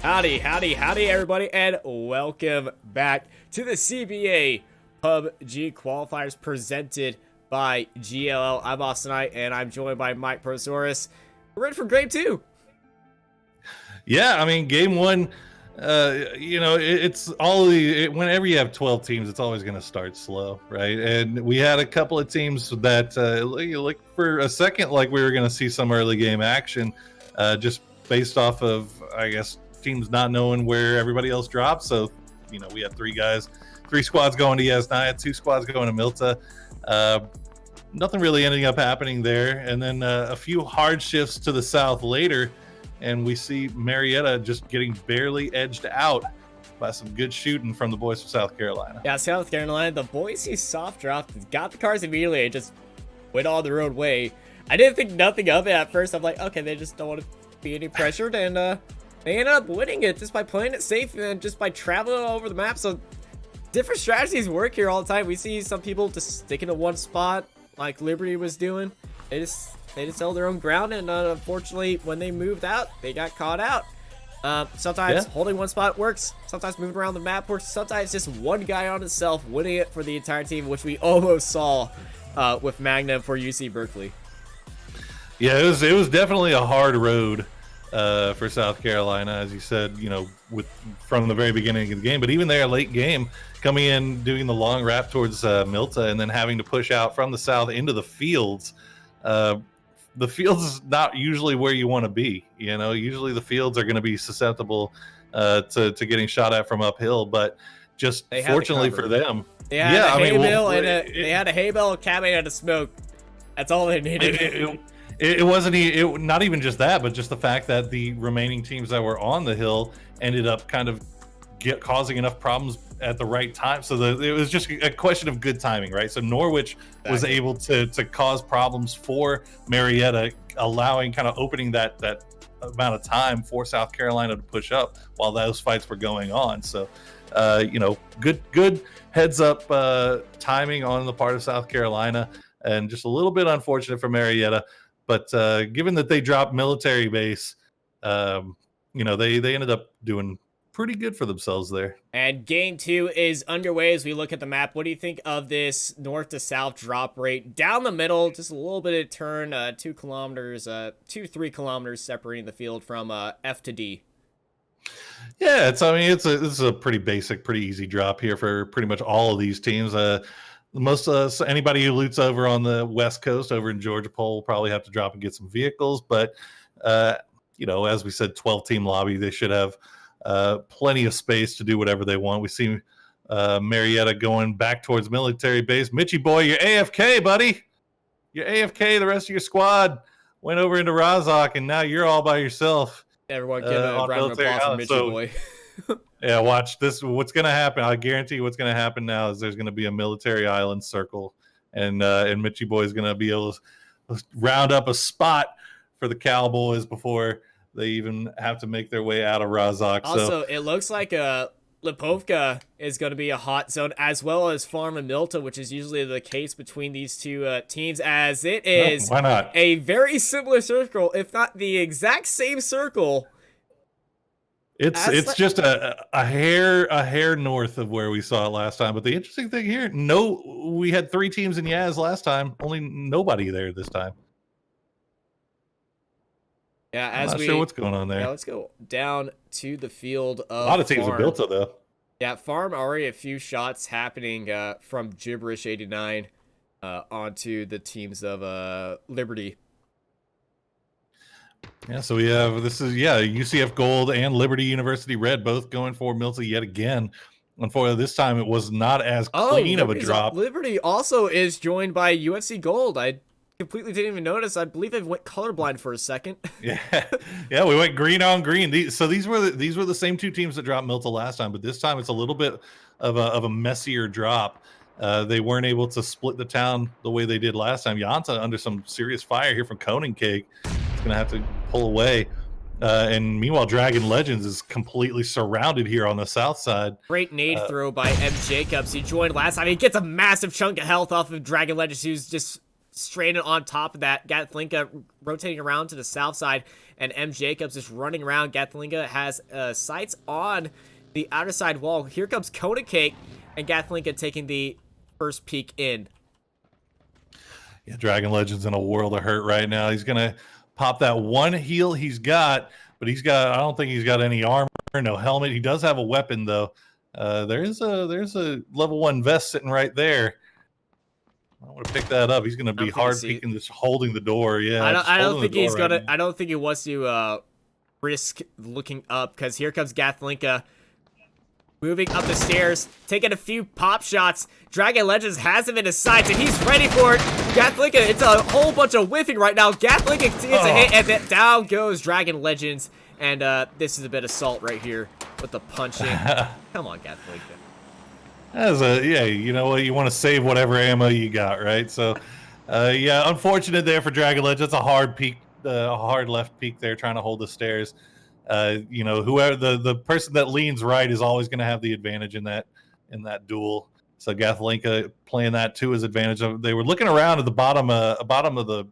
Howdy, howdy, howdy, everybody, and welcome back to the CBA PUBG Qualifiers presented by GLL. I'm Austin Knight, and I'm joined by Mike Prosaurus. We're ready for Game 2. Yeah, I mean, Game 1, it's all whenever you have 12 teams, it's always going to start slow, right? And we had a couple of teams that look for a second like we were going to see some early game action, just based off of, I guess, teams not knowing where everybody else drops. So, we had three squads going to Yasnaya, 2 squads going to Milta. Nothing really ending up happening there. And then a few hard shifts to the south later, and we see Marietta just getting barely edged out by some good shooting from the boys from South Carolina. Yeah, South Carolina, the Boise soft drop, got the cars immediately and just went all their own way. I didn't think nothing of it at first. I'm like, okay, they just don't want to be any pressured, and they ended up winning it just by playing it safe and just by traveling all over the map. So different strategies work here all the time. We see some people just sticking to one spot like Liberty was doing. They just held their own ground, and unfortunately, when they moved out, they got caught out. Sometimes holding one spot works. Sometimes moving around the map works. Sometimes just one guy on himself winning it for the entire team, which we almost saw with Magnum for UC Berkeley. Yeah, it was definitely a hard road for South Carolina, as you said, from the very beginning of the game. But even there, late game, coming in, doing the long wrap towards Milta, and then having to push out from the south into the fields. The fields is not usually where you want to be. Usually the fields are going to be susceptible to getting shot at from uphill. But just fortunately for them, they had a hay bale, and they had a hay bale, a cabbage, and a smoke. That's all they needed. It wasn't not even just that, but just the fact that the remaining teams that were on the hill ended up kind of causing enough problems at the right time. So it was just a question of good timing, right? So Norwich was able to cause problems for Marietta, opening that amount of time for South Carolina to push up while those fights were going on. So, good heads up timing on the part of South Carolina, and just a little bit unfortunate for Marietta. But given that they dropped military base, they ended up doing pretty good for themselves there. And Game 2 is underway as we look at the map. What do you think of this north to south drop rate? Down the middle, just a little bit of turn, 3 kilometers separating the field from F to D. Yeah, it's a pretty basic, pretty easy drop here for pretty much all of these teams. Most anybody who loots over on the West Coast, over in Georgia Pole, will probably have to drop and get some vehicles. But as we said, 12-team lobby, they should have plenty of space to do whatever they want. We see Marietta going back towards military base. Mitchie boy, you're AFK, buddy. You're AFK. The rest of your squad went over into Razak, and now you're all by yourself. Everyone give a round of applause for Mitchie boy. Yeah, watch this. What's going to happen? I guarantee you what's going to happen now is there's going to be a military island circle, and Mitchie boy is going to be able to round up a spot for the Cowboys before they even have to make their way out of Razak. Also, it looks like Lipovka is going to be a hot zone, as well as Farm and Milta, which is usually the case between these two teams, as it is why not? A very similar circle, if not the exact same circle. It's just a hair north of where we saw it last time. But the interesting thing here, we had 3 teams in Yaz last time, only nobody there this time. Yeah, I'm not sure what's going on there. Yeah, let's go down to the field of a lot of teams Farm. are built though. Yeah, Farm already a few shots happening from Gibberish 89 onto the teams of Liberty. Yeah, so we have UCF Gold and Liberty University Red both going for Milta yet again. Unfortunately, this time it was not as clean of a drop. Liberty also is joined by UFC Gold. I completely didn't even notice. I believe I went colorblind for a second. Yeah, we went green on green. These were the same 2 teams that dropped Milta last time, but this time it's a little bit of a messier drop. They weren't able to split the town the way they did last time. Yanta under some serious fire here from Conan Cake. It's gonna have to pull away. And meanwhile, Dragon Legends is completely surrounded here on the south side. Great nade throw by M. Jacobs. He joined last time. He gets a massive chunk of health off of Dragon Legends, who's just straight on top of that. Gatlinka rotating around to the south side, and M. Jacobs is running around. Gatlinka has sights on the outer side wall. Here comes Kona Cake, and Gatlinka taking the first peek in. Yeah, Dragon Legend's in a world of hurt right now. He's gonna pop that one heal he's got, but I don't think he's got any armor, no helmet. He does have a weapon though. There's a level 1 vest sitting right there. I want to pick that up. He's gonna be hard peeking, just holding the door. Yeah, I don't think he's gonna. I don't think he wants to risk looking up, because here comes Gatlinka. Moving up the stairs, taking a few pop shots. Dragon Legends has him in his sights, and he's ready for it. Gatlinka, it's a whole bunch of whiffing right now. Gatlinka gets a hit, and then down goes Dragon Legends. And this is a bit of salt right here with the punching. Come on, Gatlinka. Yeah, you know what? You want to save whatever ammo you got, right? So, yeah, unfortunate there for Dragon Legends. It's a hard peek, a hard left peek there, trying to hold the stairs. You know, whoever the person that leans right is always going to have the advantage in that duel. So Gatlinka playing that to his advantage. They were looking around at the bottom of the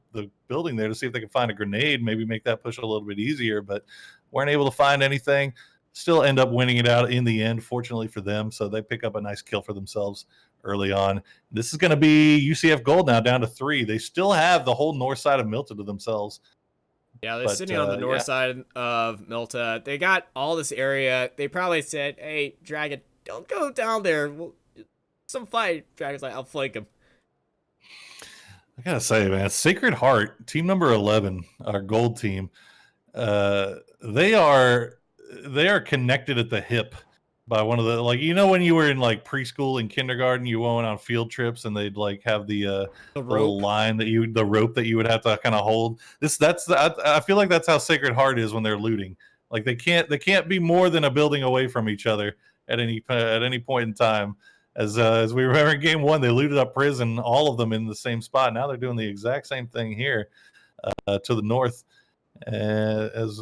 building there to see if they could find a grenade, maybe make that push a little bit easier, but weren't able to find anything. Still end up winning it out in the end, fortunately for them. So they pick up a nice kill for themselves early on. This is going to be UCF Gold now, down to 3. They still have the whole north side of Milta to themselves. Yeah, they're sitting on the north side of Milta. They got all this area. They probably said, hey, Dragon, don't go down there. Some fight. Dragon's like, I'll flank him. I gotta say, man, Sacred Heart, team number 11, our gold team, they are connected at the hip by one of the, like, you know, when you were in like preschool and kindergarten, you went on field trips and they'd like have the little line the rope that you would have to kind of hold. I feel like that's how Sacred Heart is when they're looting. Like they can't be more than a building away from each other at any point in time. As we remember in game 1, they looted up prison, all of them in the same spot. Now they're doing the exact same thing here to the north, as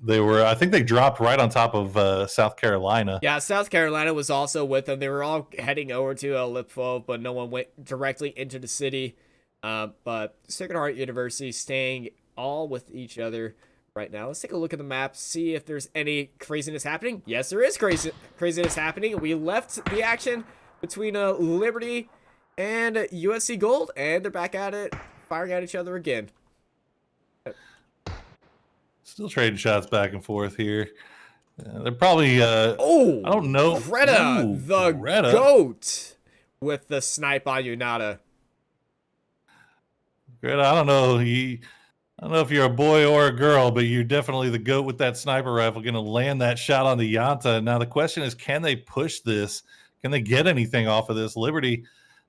they were. I think they dropped right on top of South Carolina. Yeah, South Carolina was also with them. They were all heading over to Lipfo, but no one went directly into the city. But Sacred Heart University staying all with each other right now. Let's take a look at the map, see if there's any craziness happening. Yes, there is craziness happening. We left the action between Liberty and USC Gold, and they're back at it, firing at each other again. Still trading shots back and forth here. They're probably I don't know. Greta, goat with the snipe on Yunata. Greta, I don't know if you're a boy or a girl, but you're definitely the GOAT with that sniper rifle, going to land that shot on the Yanta. Now, the question is, can they push this? Can they get anything off of this? Liberty,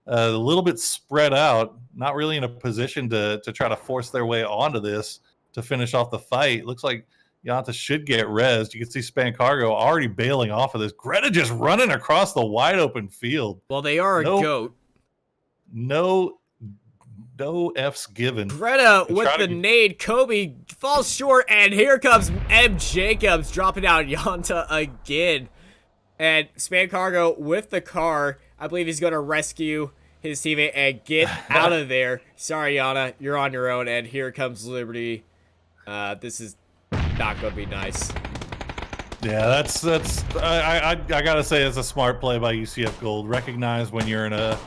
a little bit spread out, not really in a position to try to force their way onto this to finish off the fight. Looks like Yanta should get rezzed. You can see Spancargo already bailing off of this. Greta just running across the wide open field. Well, they are a GOAT. No F's given. Greta with the nade. Kobe falls short, and here comes M. Jacobs dropping out Yanta again. And Spancargo with the car. I believe he's going to rescue his teammate and get out of there. Sorry, Yana, you're on your own. And here comes Liberty. This is not going to be nice. Yeah, that's I gotta say, it's a smart play by UCF Gold. Recognize when you're in a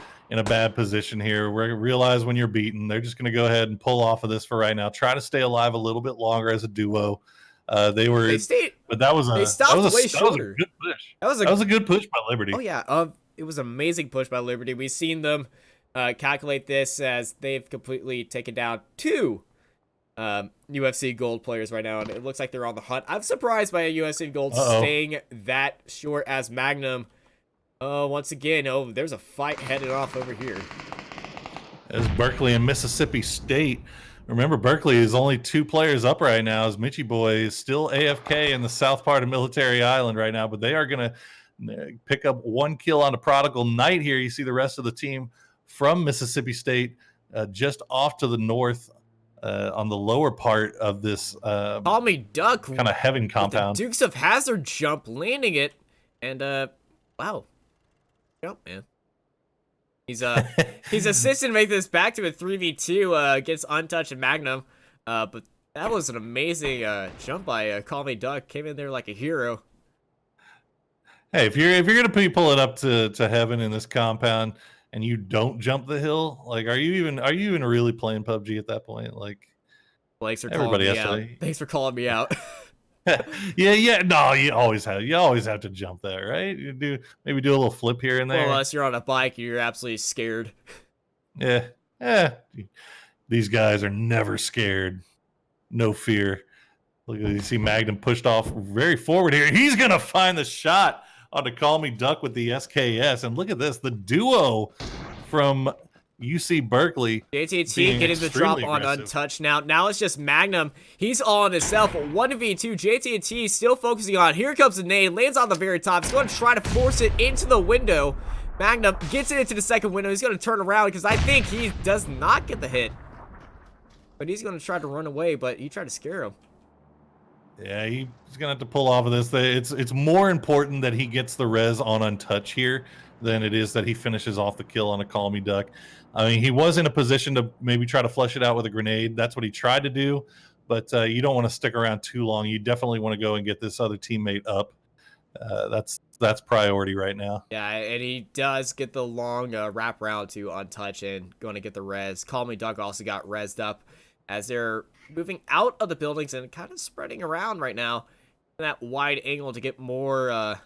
bad position here. Realize when you're beaten. They're just going to go ahead and pull off of this for right now. Try to stay alive a little bit longer as a duo. But that was a good push. That was a good push by Liberty. Oh yeah, it was an amazing push by Liberty. We've seen them calculate this as they've completely taken down 2 UFC Gold players right now, and it looks like they're on the hunt. I'm surprised by a UFC Gold staying that short as Magnum. Once again, there's a fight headed off over here. As Berkeley and Mississippi State. Remember, Berkeley is only 2 players up right now, as Mitchie Boy is still AFK in the south part of Military Island right now, but they are going to pick up 1 kill on a Prodigal Knight here. You see the rest of the team from Mississippi State just off to the north on the lower part of this Call me Duck kind of heaven compound. The Dukes of Hazzard jump, landing it, and wow. Jump, man. He's assisted to make this back to a 3v2 against Untouched and Magnum. But that was an amazing jump by Call Me Duck. Came in there like a hero. Hey, if you're gonna pull it up to heaven in this compound and you don't jump the hill, like are you even really playing PUBG at that point? Like Thanks for calling everybody me has out. to. Thanks for calling me out. Yeah. No, you always have to jump that, right? Maybe do a little flip here and Well, there. unless you're on a bike, you're absolutely scared. Yeah. These guys are never scared. No fear. Look at you see Magnum pushed off very forward here. He's gonna find the shot on to Call Me Duck with the SKS. And look at this, the duo from UC Berkeley. JTT getting the drop on aggressive. Untouched now. Now it's just Magnum. He's all on himself. 1v2. JTT still focusing on. Here comes the nade. Lands on the very top. He's going to try to force it into the window. Magnum gets it into the second window. He's going to turn around because I think he does not get the hit. But he's going to try to run away, but he tried to scare him. Yeah, he's gonna have to pull off of this. It's more important that he gets the res on Untouch here than it is that he finishes off the kill on a Call Me Duck. I mean, he was in a position to maybe try to flush it out with a grenade. That's what he tried to do, but you don't want to stick around too long. You definitely want to go and get this other teammate up. That's priority right now. Yeah, and he does get the long wrap round to Untouch and going to get the res. Call Me Duck also got rezzed up as they're moving out of the buildings and kind of spreading around right now in that wide angle to get more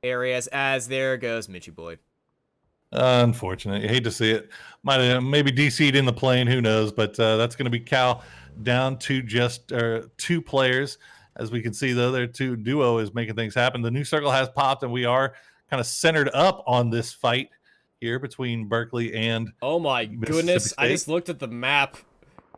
areas. As there goes Mitchy Boy. Unfortunate. You hate to see it. Might have maybe DC'd in the plane. Who knows? But that's going to be Cal down to just 2 players. As we can see, though, their duo is making things happen. The new circle has popped, and we are kind of centered up on this fight here between Berkeley and Oh my goodness. I just looked at the map.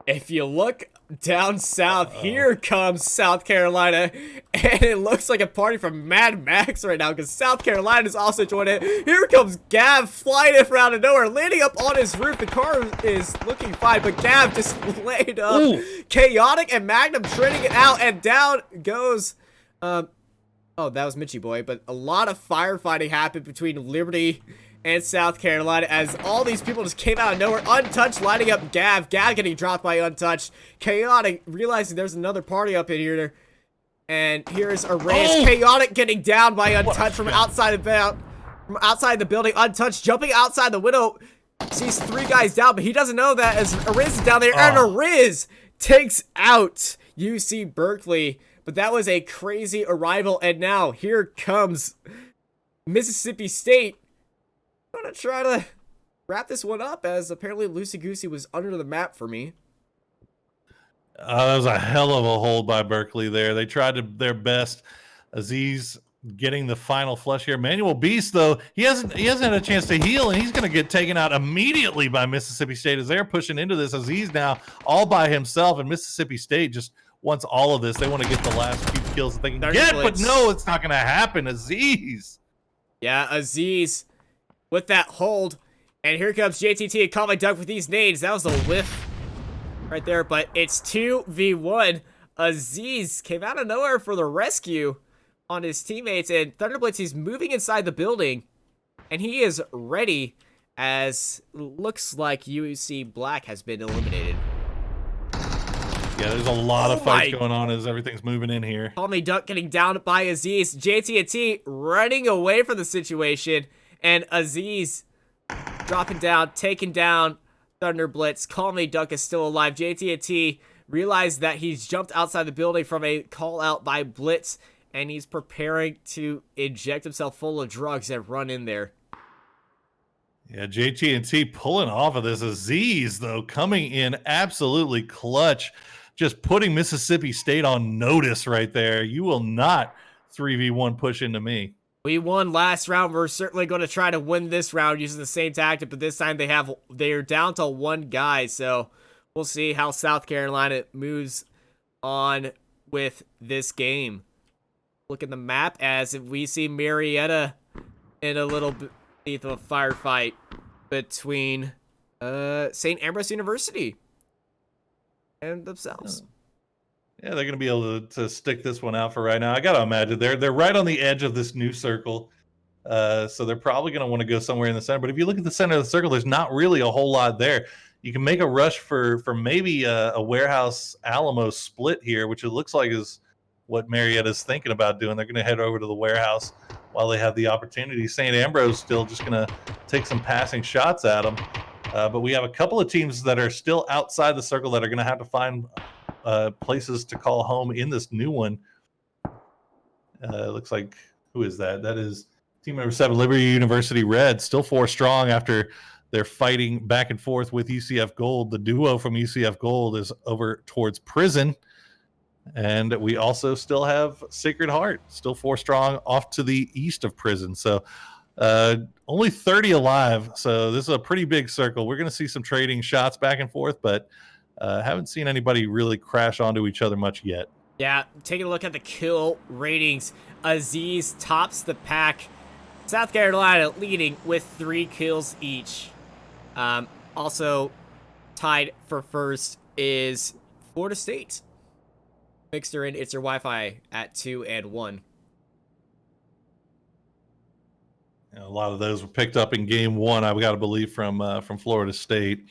If you look down south, here comes South Carolina, and it looks like a party from Mad Max right now because South Carolina is also joining it. Here comes Gav flying in from out of nowhere, landing up on his roof. The car is looking fine, but Gav just laid up. Ooh. Chaotic and Magnum trading it out, and down goes, oh, that was Mitchy Boy, but a lot of firefighting happened between Liberty and South Carolina as all these people just came out of nowhere. Untouched lighting up Gav. Gav getting dropped by Untouched. Chaotic realizing there's another party up in here. And here's a race. Oh! Chaotic getting down by Untouched from outside the building. Untouched jumping outside the window. Sees 3 guys down, but he doesn't know that as Ariz is down there. And Ariz takes out UC Berkeley. But that was a crazy arrival. And now here comes Mississippi State. I'm gonna try to wrap this one up as apparently Loosey Goosey was under the map for me. That was a hell of a hold by Berkeley there. They tried their best. Aziz getting the final flush here. Manuel Beast, though, he hasn't had a chance to heal, and he's going to get taken out immediately by Mississippi State as they're pushing into this. Aziz now all by himself, and Mississippi State just wants all of this. They want to get the last few kills that they can get, but no, it's not going to happen. Aziz. Yeah, Aziz with that hold. And here comes JTT and Call My Duck with these nades. That was a whiff right there, but it's 2v1. Aziz came out of nowhere for the rescue on his teammates, and Thunderblitz is moving inside the building, and he is ready as looks like UC Black has been eliminated. Yeah, there's a lot of fights going on as everything's moving in here. Call Me Duck getting down by Aziz. JTT running away from the situation, and Aziz dropping down, taking down Thunderblitz. Call Me Duck is still alive. JTT realized that he's jumped outside the building from a call out by Blitz, and he's preparing to inject himself full of drugs and run in there. Yeah, JT&T pulling off of this. Aziz, though, coming in absolutely clutch, just putting Mississippi State on notice right there. You will not 3v1 push into me. We won last round. We're certainly going to try to win this round using the same tactic, but this time they're down to 1 guy, so we'll see how South Carolina moves on with this game. Look at the map as we see Marietta in a little bit of a firefight between St. Ambrose University and themselves. Yeah, they're going to be able to stick this one out for right now. I got to imagine they're right on the edge of this new circle. So they're probably going to want to go somewhere in the center. But if you look at the center of the circle, there's not really a whole lot there. You can make a rush for maybe a Warehouse Alamo split here, which it looks like is what Marietta's thinking about doing. They're going to head over to the Warehouse while they have the opportunity. St. Ambrose still just going to take some passing shots at them. But we have a couple of teams that are still outside the circle that are going to have to find places to call home in this new one. It looks like, who is that? That is team number 7, Liberty University Red, still 4 strong after they're fighting back and forth with UCF Gold. The duo from UCF Gold is over towards Prison. And we also still have Sacred Heart, still 4 strong off to the east of Prison. So only 30 alive. So this is a pretty big circle. We're going to see some trading shots back and forth, but haven't seen anybody really crash onto each other much yet. Yeah, taking a look at the kill ratings. Aziz tops the pack. South Carolina leading with 3 kills each. Also tied for first is Florida State. Mixer in It's Your Wi-Fi at 2 and 1. A lot of those were picked up in game 1, I've got to believe, from Florida State.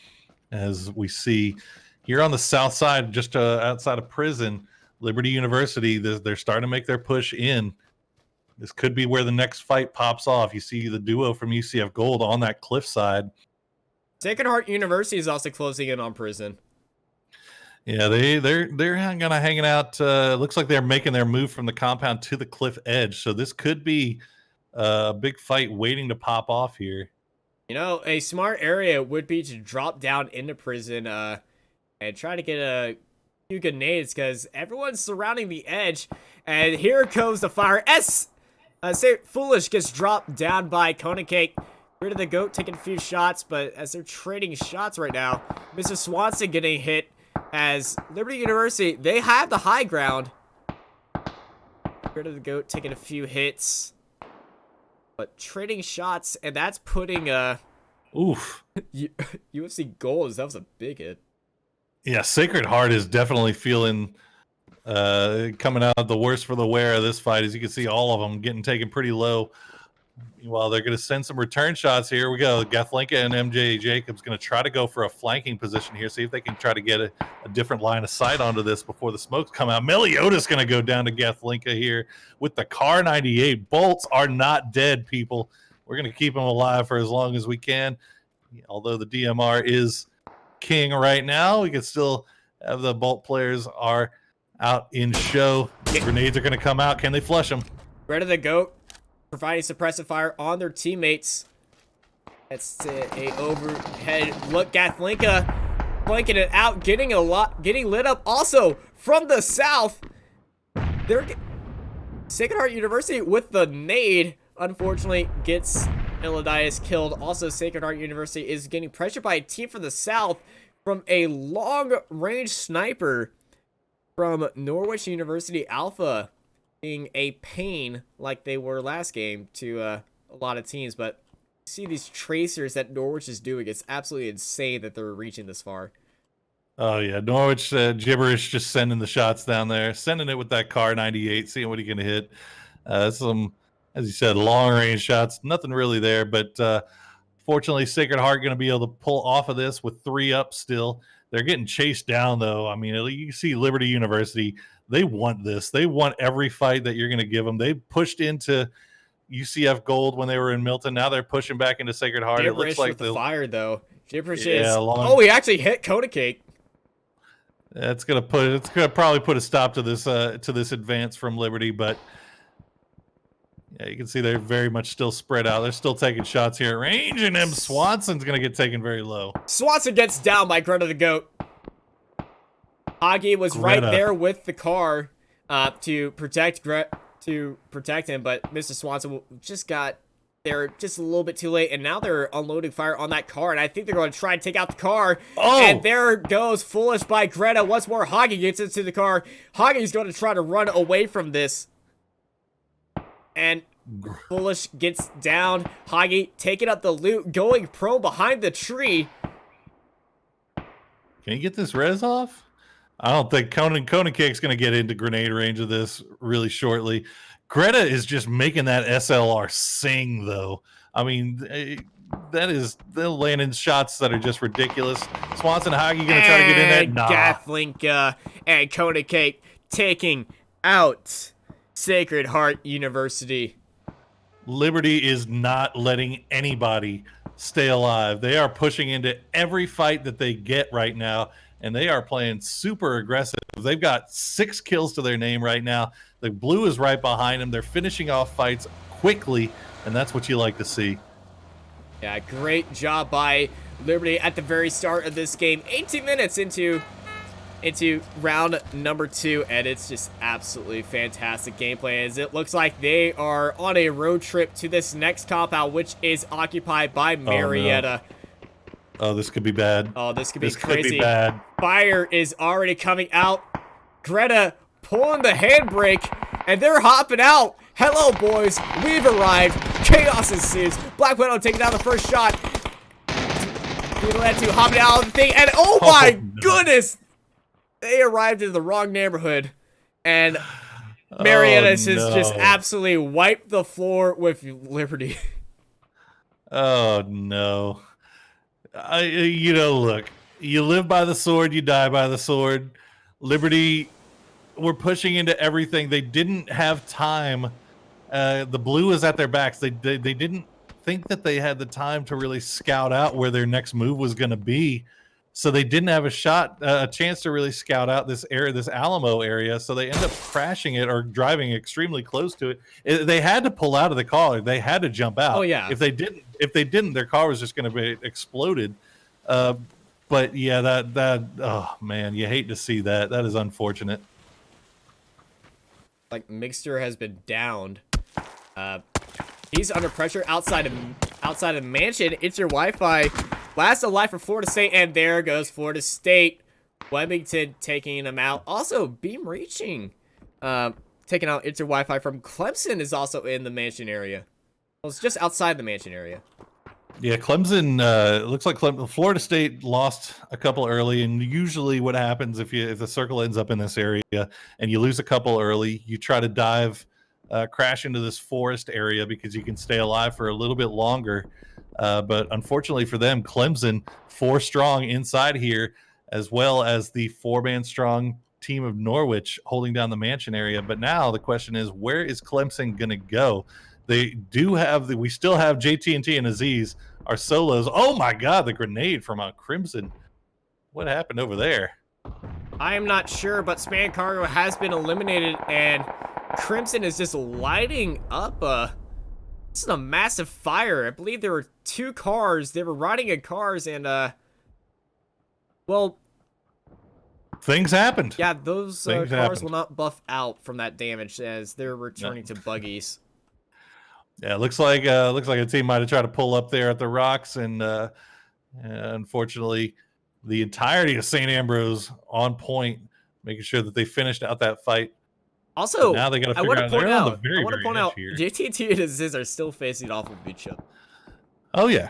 As we see here on the south side, just outside of Prison, Liberty University, they're starting to make their push in. This could be where the next fight pops off. You see the duo from UCF Gold on that cliff side. Sacred Heart University is also closing in on Prison. Yeah, they're kind of hanging out. Looks like they're making their move from the compound to the cliff edge. So this could be a big fight waiting to pop off here. You know, a smart area would be to drop down into Prison and try to get a few grenades, because everyone's surrounding the edge. And here comes the fire. Foolish gets dropped down by Kona Cake. Rid of the Goat taking a few shots, but as they're trading shots right now, Mr. Swanson getting hit. As Liberty University, they have the high ground. Rid of the Goat taking a few hits, but trading shots, and that's putting Oof. UFC Gold. That was a big hit. Yeah, Sacred Heart is definitely feeling coming out the worst for the wear of this fight. As you can see, all of them getting taken pretty low. Meanwhile, they're going to send some return shots here. We go. Gathlinka and MJ Jacobs going to try to go for a flanking position here, see if they can try to get a different line of sight onto this before the smokes come out. Meliodas going to go down to Gathlinka here with the Car 98. Bolts are not dead, people. We're going to keep them alive for as long as we can. Although the DMR is king right now, we can still have the Bolt players are out in show. Grenades are going to come out. Can they flush them? Red of the Goat providing suppressive fire on their teammates. That's a overhead look. Gathlinka flanking it out, getting lit up. Also from the south, Sacred Heart University with the nade, unfortunately gets Eladias killed. Also, Sacred Heart University is getting pressured by a team from the south from a long-range sniper from Norwich University Alpha, being a pain like they were last game to a lot of teams. But see these tracers that Norwich is doing. It's absolutely insane that they're reaching this far. Oh, yeah. Norwich gibberish, just sending the shots down there, sending it with that Car 98, seeing what he can hit. Some, as you said, long-range shots. Nothing really there, but fortunately, Sacred Heart going to be able to pull off of this with 3 up still. They're getting chased down, though. I mean, you see Liberty University, they want this. They want every fight that you're going to give them. They pushed into UCF Gold when they were in Milton. Now they're pushing back into Sacred Heart. Gibberish it looks like with the fire, though. Gibberish yeah, is... Oh, he actually hit Kona Cake. It's gonna probably put a stop to this advance from Liberty, but yeah, you can see they're very much still spread out. They're still taking shots here at range, and M. Swanson's gonna get taken very low. Swanson gets down by Greta the Goat. Hagi was right there with the car to protect him, but Mr. Swanson just got there just a little bit too late, and now they're unloading fire on that car, and I think they're going to try and take out the car. Oh! And there goes Foolish by Greta. Once more, Hagi gets into the car. Hagi's going to try to run away from this. And Foolish gets down. Hagi taking up the loot, going pro behind the tree. Can you get this res off? I don't think Kona Cake's going to get into grenade range of this really shortly. Greta is just making that SLR sing, though. I mean, they're landing shots that are just ridiculous. Swanson, how are you going to try to get in there? And Nah. Gathlinka and Kona Cake taking out Sacred Heart University. Liberty is not letting anybody stay alive. They are pushing into every fight that they get right now, and they are playing super aggressive. They've got 6 kills to their name right now. The blue is right behind them. They're finishing off fights quickly, and that's what you like to see. Yeah, great job by Liberty at the very start of this game. 18 minutes into round number 2, and it's just absolutely fantastic gameplay as it looks like they are on a road trip to this next compound, which is occupied by Marietta. Oh, this could be bad. Oh, this could be crazy. Could be bad. Fire is already coming out. Greta pulling the handbrake, and they're hopping out. Hello, boys. We've arrived. Chaos ensues. Black Widow taking down the first shot. Led to hopping out of the thing, and oh my goodness! They arrived in the wrong neighborhood, and Marietta has just absolutely wiped the floor with Liberty. Oh, no. Look, you live by the sword, you die by the sword. Liberty were pushing into everything. They didn't have time. The blue is at their backs. They didn't think that they had the time to really scout out where their next move was going to be. So they didn't have a chance to really scout out this area, this Alamo area. So they end up crashing it or driving extremely close to it. They had to pull out of the car. They had to jump out. Oh yeah. If they didn't, their car was just going to be exploded. But yeah, oh man, you hate to see that. That is unfortunate. Like Mixter has been downed. He's under pressure outside of mansion. It's your Wi-Fi. Last alive for Florida State, and there goes Florida State. Webington taking him out. Also, Beam reaching. Taking out It's your Wi-Fi from Clemson is also in the mansion area. Well, it's just outside the mansion area. Yeah, Clemson, looks like Florida State lost a couple early, and usually what happens if the circle ends up in this area and you lose a couple early, you try to dive, crash into this forest area because you can stay alive for a little bit longer. But unfortunately for them, Clemson 4 strong inside here, as well as the 4-man strong team of Norwich holding down the mansion area. But now the question is, where is Clemson going to go? We still have JT&T and Aziz, our solos. Oh my God, the grenade from Crimson. What happened over there? I am not sure, but Span Cargo has been eliminated, and Crimson is just lighting up this is a massive fire. I believe there were 2 cars. They were riding in cars, and well, things happened. Yeah, those cars will not buff out from that damage as they're returning to buggies. Yeah, it looks like a team might have tried to pull up there at the rocks, and unfortunately, the entirety of St. Ambrose on point, making sure that they finished out that fight. Also, now they got to figure out. I want to point out, JTT and Aziz are still facing off of each other. Oh yeah.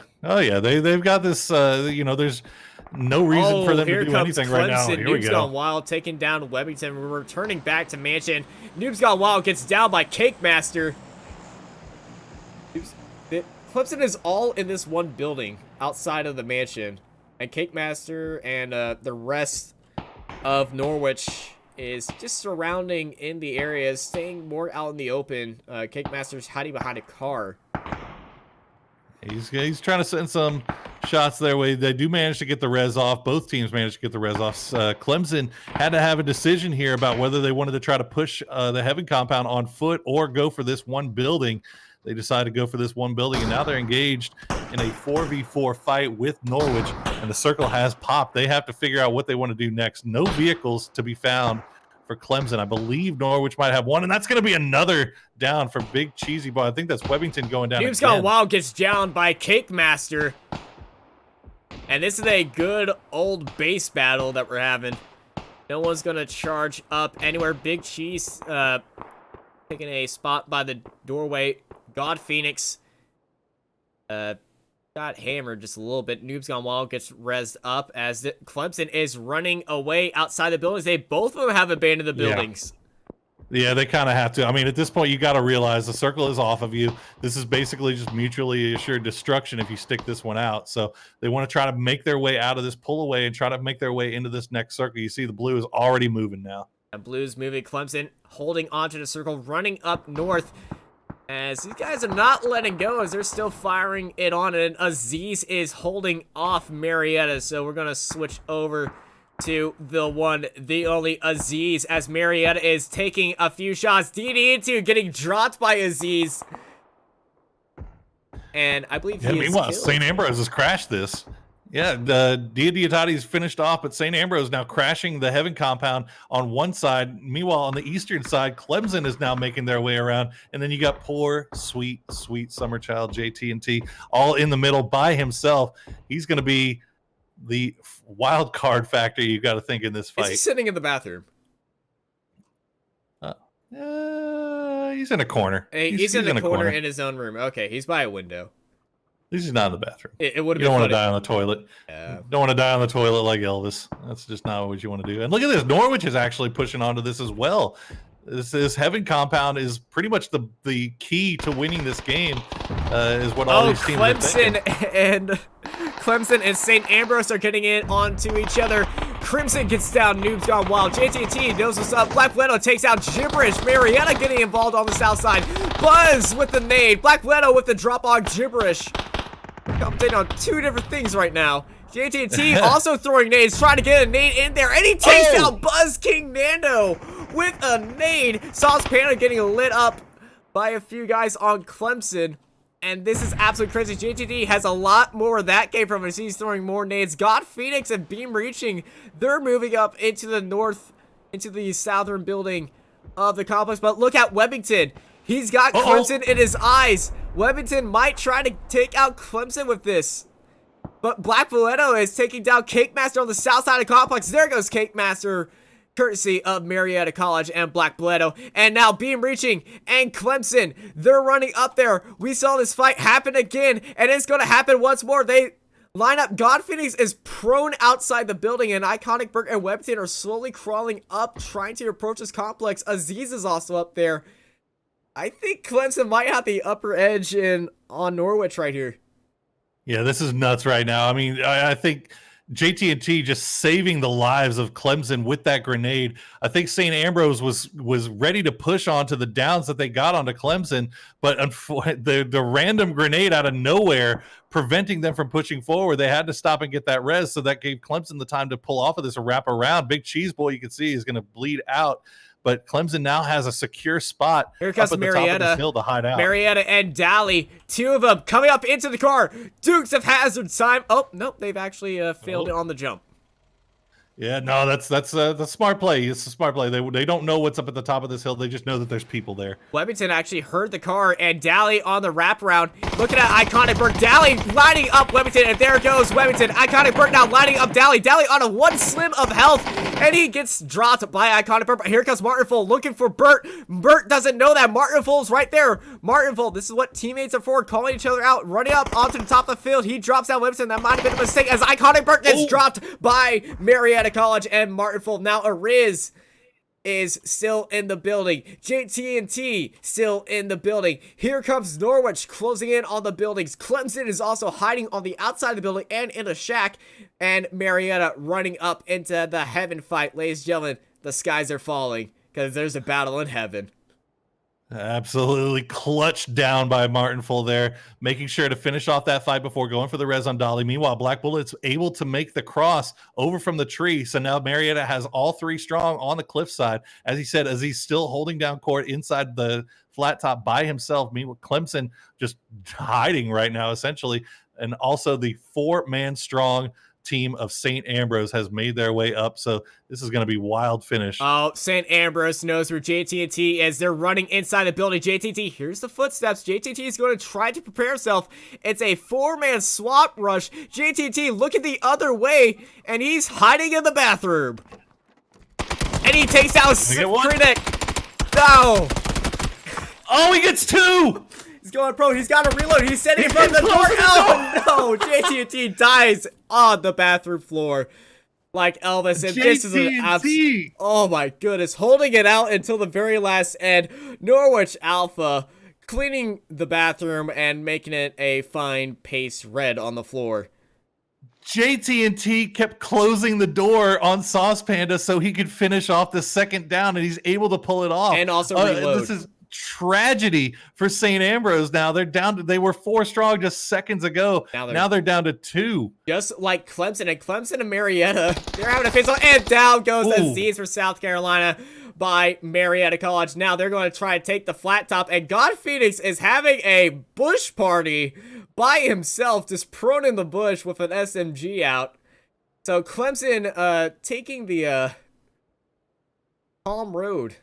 They've got this. There's no reason for them to do anything right now. Here we go. Noobs Gone Wild taking down Webington. We're returning back to Mansion. Noobs Gone Wild gets down by Cake Master. Clemson is all in this one building outside of the mansion, and Cake Master and the rest of Norwich is just surrounding in the area, staying more out in the open. Cake Master's hiding behind a car. He's trying to send some shots their way. They do manage to get the res off. Both teams managed to get the res off. Clemson had to have a decision here about whether they wanted to try to push the Heaven compound on foot or go for this one building. They decided to go for this one building, and now they're engaged in a 4v4 fight with Norwich, and the circle has popped. They have to figure out what they want to do next. No vehicles to be found for Clemson. I believe Norwich might have one, and that's going to be another down for Big Cheesy Boy. I think that's Webington going down. Noobs Gone Wild gets down by Cake Master, and this is a good old base battle that we're having. No one's going to charge up anywhere. Big Cheese taking a spot by the doorway. God Phoenix got hammered just a little bit. Noobs Gone Wild gets rezzed up as Clemson is running away outside the buildings. They both of them have abandoned the buildings. Yeah, they kind of have to. I mean, at this point, you got to realize the circle is off of you. This is basically just mutually assured destruction if you stick this one out. So they want to try to make their way out of this pull away and try to make their way into this next circle. You see the blue is already moving now. And Blue's moving. Clemson holding onto the circle, running up north. As these guys are not letting go as they're still firing it on. And Aziz is holding off Marietta. So we're going to switch over to the one, the only Aziz, as Marietta is taking a few shots. DD into getting dropped by Aziz. And I believe he is meanwhile, killed. St. Ambrose has crashed this. Yeah, Diodati's finished off, but St. Ambrose now crashing the Heaven compound on one side. Meanwhile, on the eastern side, Clemson is now making their way around. And then you got poor, sweet, sweet summer child JT&T all in the middle by himself. He's going to be the wild card factor you got to think in this fight. Is he sitting in the bathroom? He's in a corner. He's in a corner in his own room. Okay, he's by a window. He's not in the bathroom. It would have been. You don't want funny. to die on the toilet. Yeah. Don't want to die on the toilet like Elvis. That's just not what you want to do. And look at this. Norwich is actually pushing onto this as well. This Heaven compound is pretty much the key to winning this game. Is what all these teams are thinking. Clemson and St. Ambrose are getting in onto each other. Crimson gets down, Noob's gone wild. JT&T knows what's up. Black Widow takes out Gibberish. Marietta getting involved on the south side. Buzz with the nade. Black Widow with the drop on Gibberish. Commentating on two different things right now. JT&T also throwing nades, trying to get a nade in there, and he takes out Buzz King Nando with a nade. Sauce Panda getting lit up by a few guys on Clemson. And this is absolutely crazy. JTD has a lot more of that game from us. He's throwing more nades. God Phoenix and Beam Reaching, they're moving up into the north, into the southern building of the complex. But look at Webbington. He's got Clemson in his eyes. Webbington might try to take out Clemson with this. But Black Valetto is taking down Cake Master on the south side of the complex. There goes Cake Master, courtesy of Marietta College and Black Valetto. And now Beam Reaching and Clemson, they're running up there. We saw this fight happen again, and it's going to happen once more. They line up. God Phoenix is prone outside the building, and Iconic Burke and Webbington are slowly crawling up, trying to approach this complex. Aziz is also up there. I think Clemson might have the upper edge on Norwich right here. Yeah, this is nuts right now. I mean, I think JT&T just saving the lives of Clemson with that grenade. I think St. Ambrose was ready to push onto the downs that they got onto Clemson, but the random grenade out of nowhere preventing them from pushing forward. They had to stop and get that res, so that gave Clemson the time to pull off of this wrap around. Big Cheese Boy, you can see, is going to bleed out. But Clemson now has a secure spot Here comes up at Marietta. the top of this hill to hide out. Marietta and Dally, two of them coming up into the car. Dukes of Hazzard time. Oh, nope, they've actually failed it on the jump. Yeah, no, that's the smart play. It's a smart play. They don't know what's up at the top of this hill. They just know that there's people there. Webbington actually heard the car, and Dally on the wraparound. Looking at Iconic Burke. Dally lining up Webbington, and there goes Webbington. Iconic Burke now lining up Dally. Dally on a one slim of health, and he gets dropped by Iconic Burke. But here comes Martinful looking for Burt. Burt doesn't know that Martinful's right there. Martinful, this is what teammates are for, calling each other out, running up onto the top of the field. He drops down Webbington. That might have been a mistake as Iconic Burke gets dropped by Marietta College and Martinful. Now Ariz is still in the building. JT&T still in the building. Here comes Norwich closing in on the buildings. Clemson is also hiding on the outside of the building and in a shack. And Marietta running up into the heaven fight. Ladies and gentlemen, the skies are falling because there's a battle in heaven. Absolutely clutched down by Martinful there, making sure to finish off that fight before going for the res on Dolly. Meanwhile, Black Bullet's able to make the cross over from the tree. So now Marietta has all three strong on the cliffside. As he said, as he's still holding down court inside the flat top by himself. Meanwhile, Clemson just hiding right now, essentially. And also the 4-man strong team of St. Ambrose has made their way up, so this is going to be wild finish. Oh, St. Ambrose knows where JT&T is. They're running inside the building. JT&T, here's the footsteps. JT&T is going to try to prepare himself. It's a 4-man swap rush. JT&T looking the other way, and he's hiding in the bathroom. And he takes out Critic. No. Oh, he gets 2! He's going pro. He's got to reload. He's sending from the door. Oh, no. JT&T dies on the bathroom floor. like Elvis, and this is an JT&T. oh my goodness, holding it out until the very last end. Norwich Alpha cleaning the bathroom and making it a fine paste red on the floor. JT&T kept closing the door on Sauce Panda so he could finish off the second down, and he's able to pull it off. And also reload. This is tragedy for St. Ambrose now. They're down to, they were 4 strong just seconds ago. Now they're down to 2. Just like Clemson and Marietta. They're having a face off, and down goes Aziz for South Carolina by Marietta College. Now they're going to try to take the flat top, and God Phoenix is having a bush party by himself, just prone in the bush with an SMG out. So Clemson taking the calm road.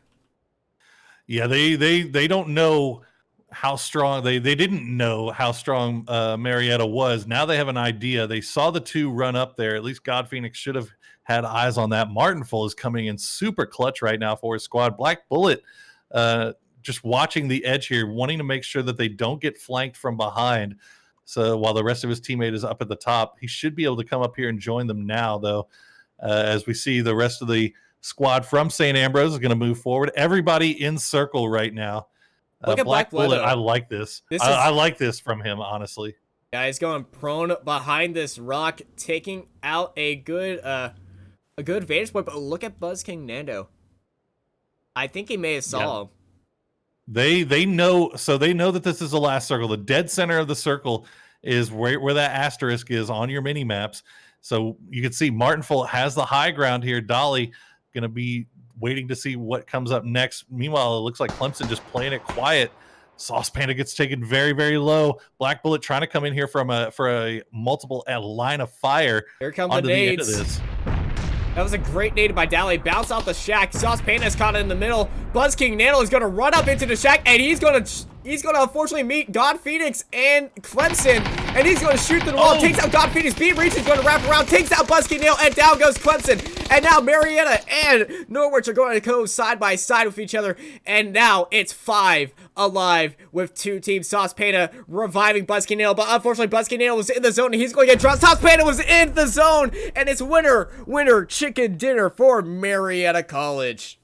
Yeah, they don't know how strong they didn't know how strong Marietta was. Now they have an idea. They saw the 2 run up there. At least God Phoenix should have had eyes on that. Martinful is coming in super clutch right now for his squad. Black Bullet just watching the edge here, wanting to make sure that they don't get flanked from behind. So while the rest of his teammate is up at the top, he should be able to come up here and join them now, though, as we see the rest of the squad from St. Ambrose is going to move forward. Everybody in circle right now. Look at Black Bullet. I like this. I like this from him, honestly. Yeah, he's going prone behind this rock, taking out a good vantage point. But look at Buzz King Nando. I think he may have saw him. They know, so they know that this is the last circle. The dead center of the circle is where that asterisk is on your mini maps. So you can see Martinful has the high ground here. Dolly going to be waiting to see what comes up next. Meanwhile, it looks like Clemson just playing it quiet. Sauce Panda gets taken very, very low. Black Bullet trying to come in here for a multiple line of fire. Here come the nades. End of this. That was a great nade by Dally. Bounce out the shack. Sauce Panda is caught in the middle. Buzz King Nano is going to run up into the shack, and he's going to unfortunately meet God Phoenix and Clemson, and he's going to shoot through the wall. Takes out God Phoenix. Beam Reach is going to wrap around. Takes out Buzz King Nano, and down goes Clemson. And now Marietta and Norwich are going to go side by side with each other, and now it's 5 alive with 2 teams. Sauce Panda reviving Buzz King Nano, but unfortunately Buzz King Nano was in the zone, and he's going to get dropped. Sauce Panda was in the zone, and it's winner chicken dinner for Marietta College.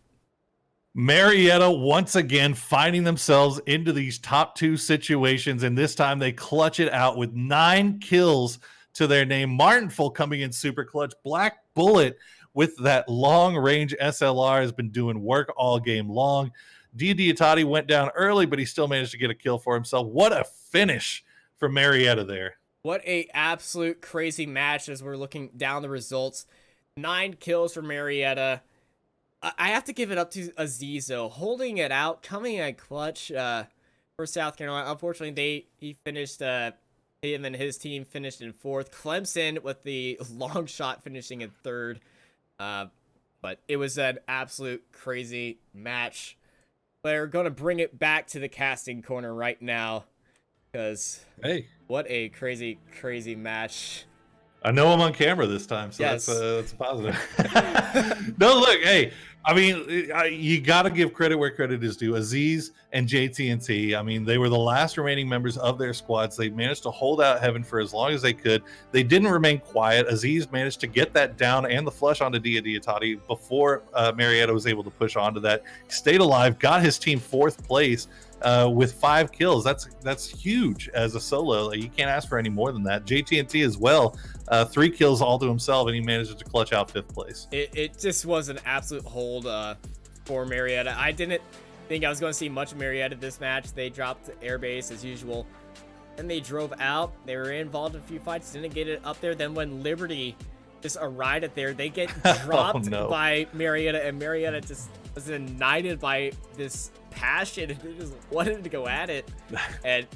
Marietta once again finding themselves into these top 2 situations, and this time they clutch it out with 9 kills to their name. Martinful coming in super clutch. Black Bullet with that long range SLR has been doing work all game long. Diatati went down early, but he still managed to get a kill for himself. What a finish for Marietta there. What a absolute crazy match as we're looking down the results. 9 kills for Marietta. I have to give it up to Aziz, though, holding it out, coming in clutch for South Carolina. Unfortunately, he finished, him and his team finished in 4th. Clemson with the long shot finishing in 3rd. But it was an absolute crazy match. They're going to bring it back to the casting corner right now because what a crazy, crazy match. I know I'm on camera this time, so yes. That's a positive. No, look, hey, I mean, you got to give credit where credit is due. Aziz and JT&T, I mean, they were the last remaining members of their squads. They managed to hold out heaven for as long as they could. They didn't remain quiet. Aziz managed to get that down and the flush onto Diatati before Marietta was able to push onto that. He stayed alive, got his team 4th place with 5 kills. That's huge as a solo. Like, you can't ask for any more than that. JT&T as well, 3 kills all to himself, and he managed to clutch out 5th place. It just was an absolute hold for Marietta. I didn't think I was going to see much of Marietta this match. They dropped airbase as usual, and they drove out. They were involved in a few fights, didn't get it up there. Then when Liberty just arrived at there, they get dropped by Marietta, and Marietta just was ignited by this passion, and they just wanted to go at it. And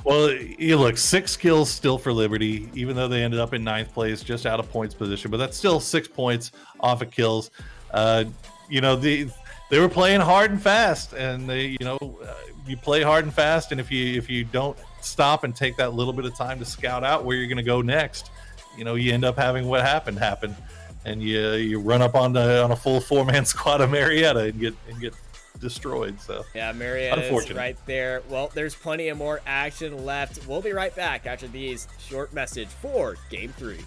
well, you look, 6 kills still for Liberty, even though they ended up in 9th place, just out of points position, but that's still 6 points off of kills. You know, they were playing hard and fast, and they, you know, you play hard and fast, and if you don't stop and take that little bit of time to scout out where you're going to go next, you know, you end up having what happened happen, and you run up on a full 4-man squad of Marietta and get destroyed. So yeah, Marietta is right there. Well, there's plenty of more action left. We'll be right back after these short message for Game 3.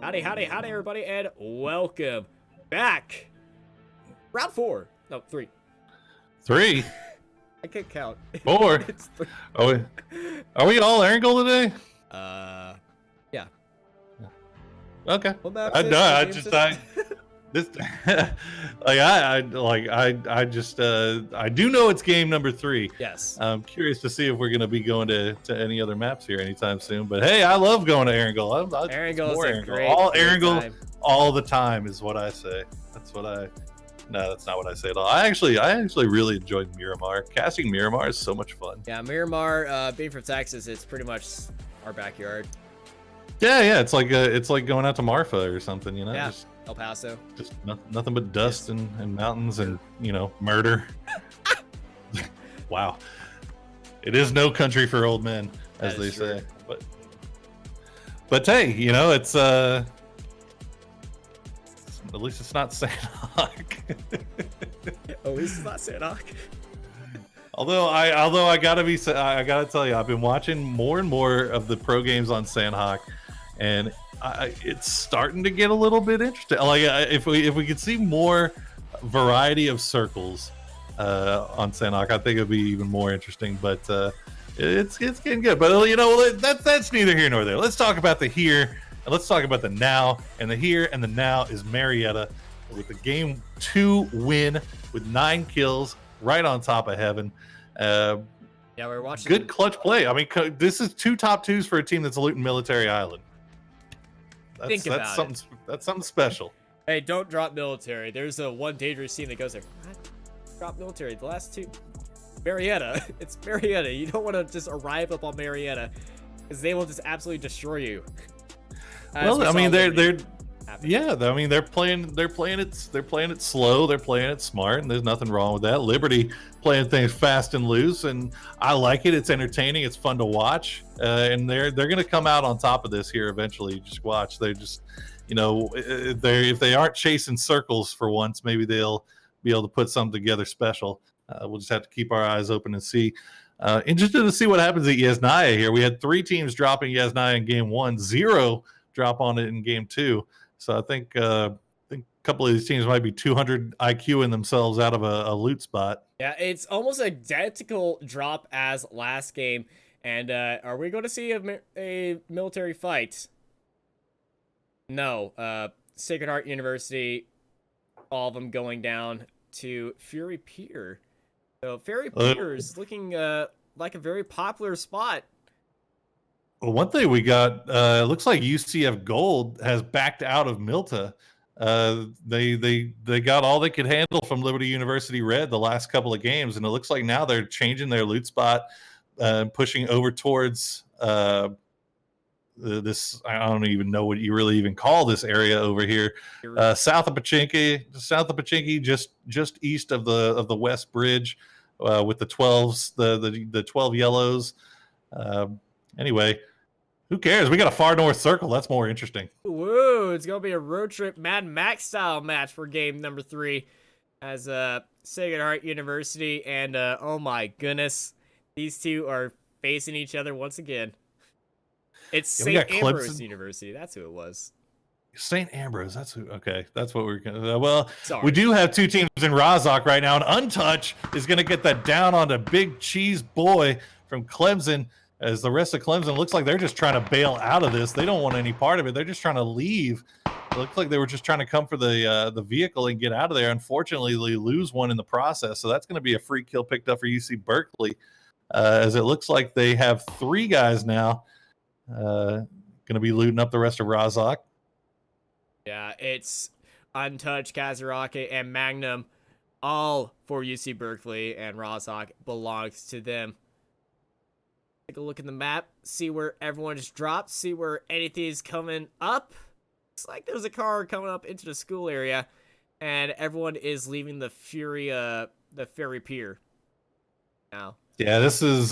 Howdy, everybody, and welcome back. Round 4. No, 3. 3, I can't count. 4. It's 3. Are we all Erangel today? Yeah. Okay. What map I is know. I this? just this I just I do know it's game number 3. Yes. I'm curious to see if we're gonna be going to any other maps here anytime soon. But hey, I love going to Erangel. Erangel is a great all great Erangel time. all the time is what I say. No, that's not what I say at all. I actually really enjoyed Miramar. Casting Miramar is so much fun. Yeah, Miramar, being from Texas, it's pretty much our backyard. Yeah, it's like going out to Marfa or something, you know. Yeah, El Paso. Just nothing but dust and mountains and murder. Wow, it is no country for old men, as they say. But hey, it's at least it's not Sanhok. At least it's not Sanhok. Although I gotta tell you, I've been watching more and more of the pro games on Sanhok, and it's starting to get a little bit interesting. Like if we could see more variety of circles on Sanhok, I think it'd be even more interesting. But it's getting good. But that's neither here nor there. Let's talk about the here and let's talk about the now. And the here and the now is Marietta with the game 2 win with 9 kills, right on top of heaven. Yeah, we're watching. Good clutch play. I mean, this is 2 top 2s for a team that's looting military island. That's something special. Hey, don't drop military. There's one dangerous team that goes there. What? Drop military. The last 2. Marietta. It's Marietta. You don't want to just arrive up on Marietta, because they will just absolutely destroy you. Well, I mean, they're playing it slow, they're playing it smart, and there's nothing wrong with that. Liberty playing things fast and loose, and I like it. It's entertaining, it's fun to watch, and they're going to come out on top of this here eventually. Just watch. They're just, if they aren't chasing circles for once, maybe they'll be able to put something together special. We'll just have to keep our eyes open and see. Interested to see what happens at Yasnaya here. We had 3 teams dropping Yasnaya in game 1, 0 drop on it in game 2. So I think a couple of these teams might be 200 IQ in themselves out of a loot spot. Yeah, it's almost identical drop as last game. And are we going to see a military fight? No. Sacred Heart University, all of them going down to Fury Pier. So Fury Pier is looking like a very popular spot. Well, one thing we got, it looks like UCF Gold has backed out of Milta. They got all they could handle from Liberty University Red the last couple of games, and it looks like now they're changing their loot spot, pushing over towards this. I don't even know what you really even call this area over here, south of Pachinki, just east of the West Bridge, with the 12s, the 12 yellows. Anyway, who cares? We got a far north circle. That's more interesting. Whoa, it's going to be a road trip Mad Max style match for game number 3 as Sacred Heart University and oh my goodness, these two are facing each other once again. It's St. Ambrose University. That's who it was. St. Ambrose. That's who. Okay, that's what we're gonna. Well, sorry. We do have 2 teams in Rozhok right now, and Untouch is gonna get that down on the Big Cheese Boy from Clemson. As the rest of Clemson looks like they're just trying to bail out of this. They don't want any part of it. They're just trying to leave. It looks like they were just trying to come for the vehicle and get out of there. Unfortunately, they lose one in the process. So that's going to be a free kill picked up for UC Berkeley, as it looks like they have 3 guys now going to be looting up the rest of Rozhok. Yeah, it's Untouched, Kazarake, and Magnum, all for UC Berkeley, and Rozhok belongs to them. Take a look at the map, see where everyone just dropped, see where anything's coming up. Looks like there's a car coming up into the school area, and everyone is leaving the ferry pier now. Yeah, this is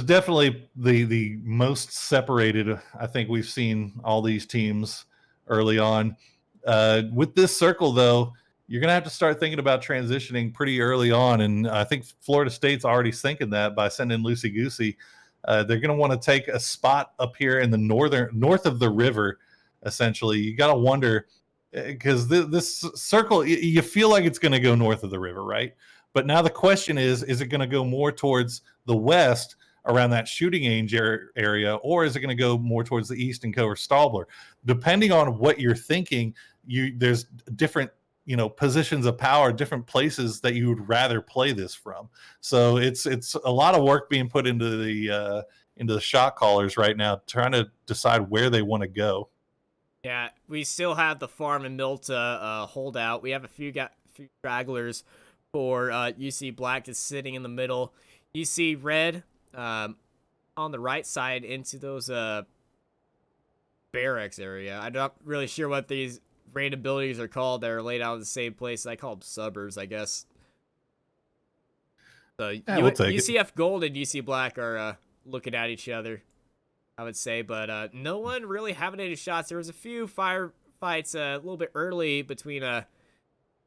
definitely the most separated I think we've seen all these teams early on. With this circle, though, you're going to have to start thinking about transitioning pretty early on, and I think Florida State's already thinking that by sending Lucy Goosey. They're going to want to take a spot up here in the north of the river, essentially. You got to wonder because this circle, you feel like it's going to go north of the river, right? But now the question is it going to go more towards the west around that shooting range area, or is it going to go more towards the east and cover Stabler? Depending on what you're thinking, there's different positions of power, different places that you would rather play this from. So it's a lot of work being put into the shot callers right now, trying to decide where they want to go. Yeah, we still have the farm and mill to hold out. We have a few stragglers for UC Black that's sitting in the middle. UC Red on the right side into those barracks area. I'm not really sure what these random buildings are called that are laid out in the same place. I call them suburbs, I guess. So Yeah, we'll take UCF Gold and UC Black are looking at each other, I would say, but no one really having any shots. There was a few firefights a little bit early between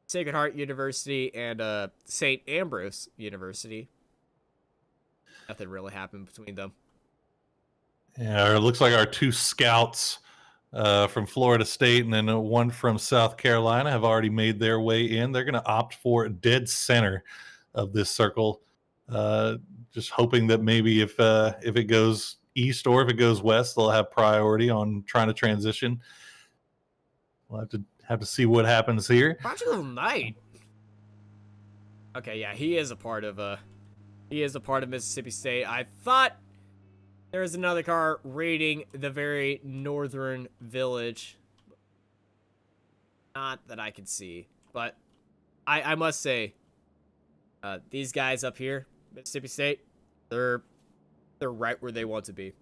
Sacred Heart University and St. Ambrose University. Nothing really happened between them. Yeah, it looks like our two scouts from Florida State and then one from South Carolina have already made their way in. They're going to opt for dead center of this circle, just hoping that maybe if it goes east or if it goes west, they'll have priority on trying to transition. We'll have to see what happens here. Prodigal Knight. Okay, yeah, he is a part of Mississippi State. I thought there was another car raiding the very northern village. Not that I can see, but I must say, these guys up here, Mississippi State, they're right where they want to be.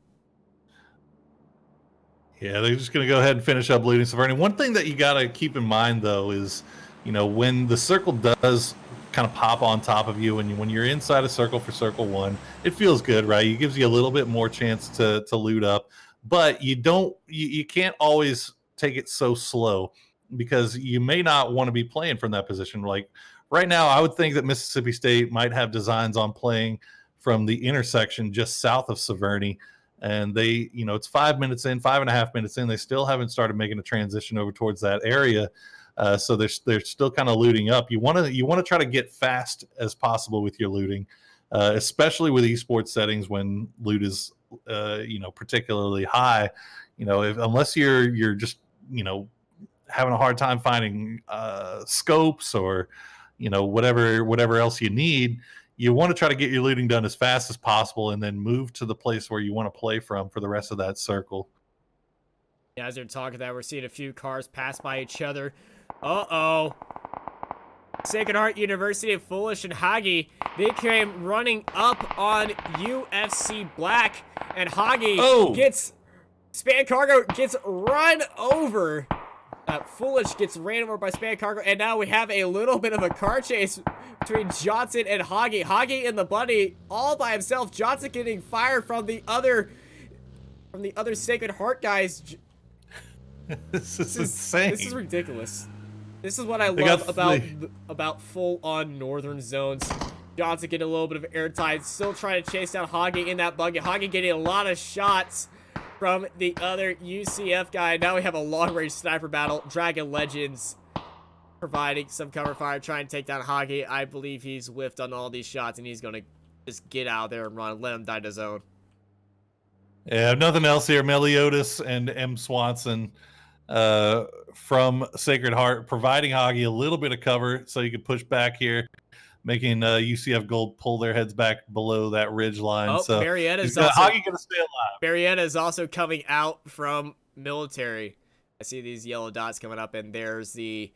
Yeah, they're just going to go ahead and finish up looting Severny. One thing that you got to keep in mind, though, is, when the circle does kind of pop on top of you, and when you're inside a circle for circle one, it feels good, right? It gives you a little bit more chance to loot up, but you can't always take it so slow because you may not want to be playing from that position. Like right now, I would think that Mississippi State might have designs on playing from the intersection just south of Severny. And they, it's 5 minutes in, 5.5 minutes in, they still haven't started making a transition over towards that area. So they're still kind of looting up. You want to try to get fast as possible with your looting, especially with esports settings when loot is particularly high. Unless you're just having a hard time finding scopes or whatever else you need. You want to try to get your looting done as fast as possible and then move to the place where you want to play from for the rest of that circle. Yeah, as they're talking that, we're seeing a few cars pass by each other. Uh-oh. Sacred Heart University of Foolish and Hagi, they came running up on UFC Black, and Hagi gets... Span Cargo gets run over. Foolish gets ran over by Span Cargo, and now we have a little bit of a car chase between Johnson and Hagi. Hagi and the Bunny all by himself. Johnson getting fired from the other Sacred Heart guys. This is insane. This is ridiculous. This is what I love about full-on northern zones. Johnson getting a little bit of airtime, still trying to chase down Hagi in that buggy. Hagi getting a lot of shots from the other UCF guy. Now we have a long-range sniper battle. Dragon Legends providing some cover fire, trying to take down Hagi. I believe he's whiffed on all these shots, and he's going to just get out there and run. Let him die to zone. Yeah, nothing else here. Meliodas and M. Swanson from Sacred Heart providing Hagi a little bit of cover so you could push back here, making UCF Gold pull their heads back below that ridge line. Oh, so Marietta's Hagi gonna stay alive. Marietta is also coming out from military. I see these yellow dots coming up, and there's the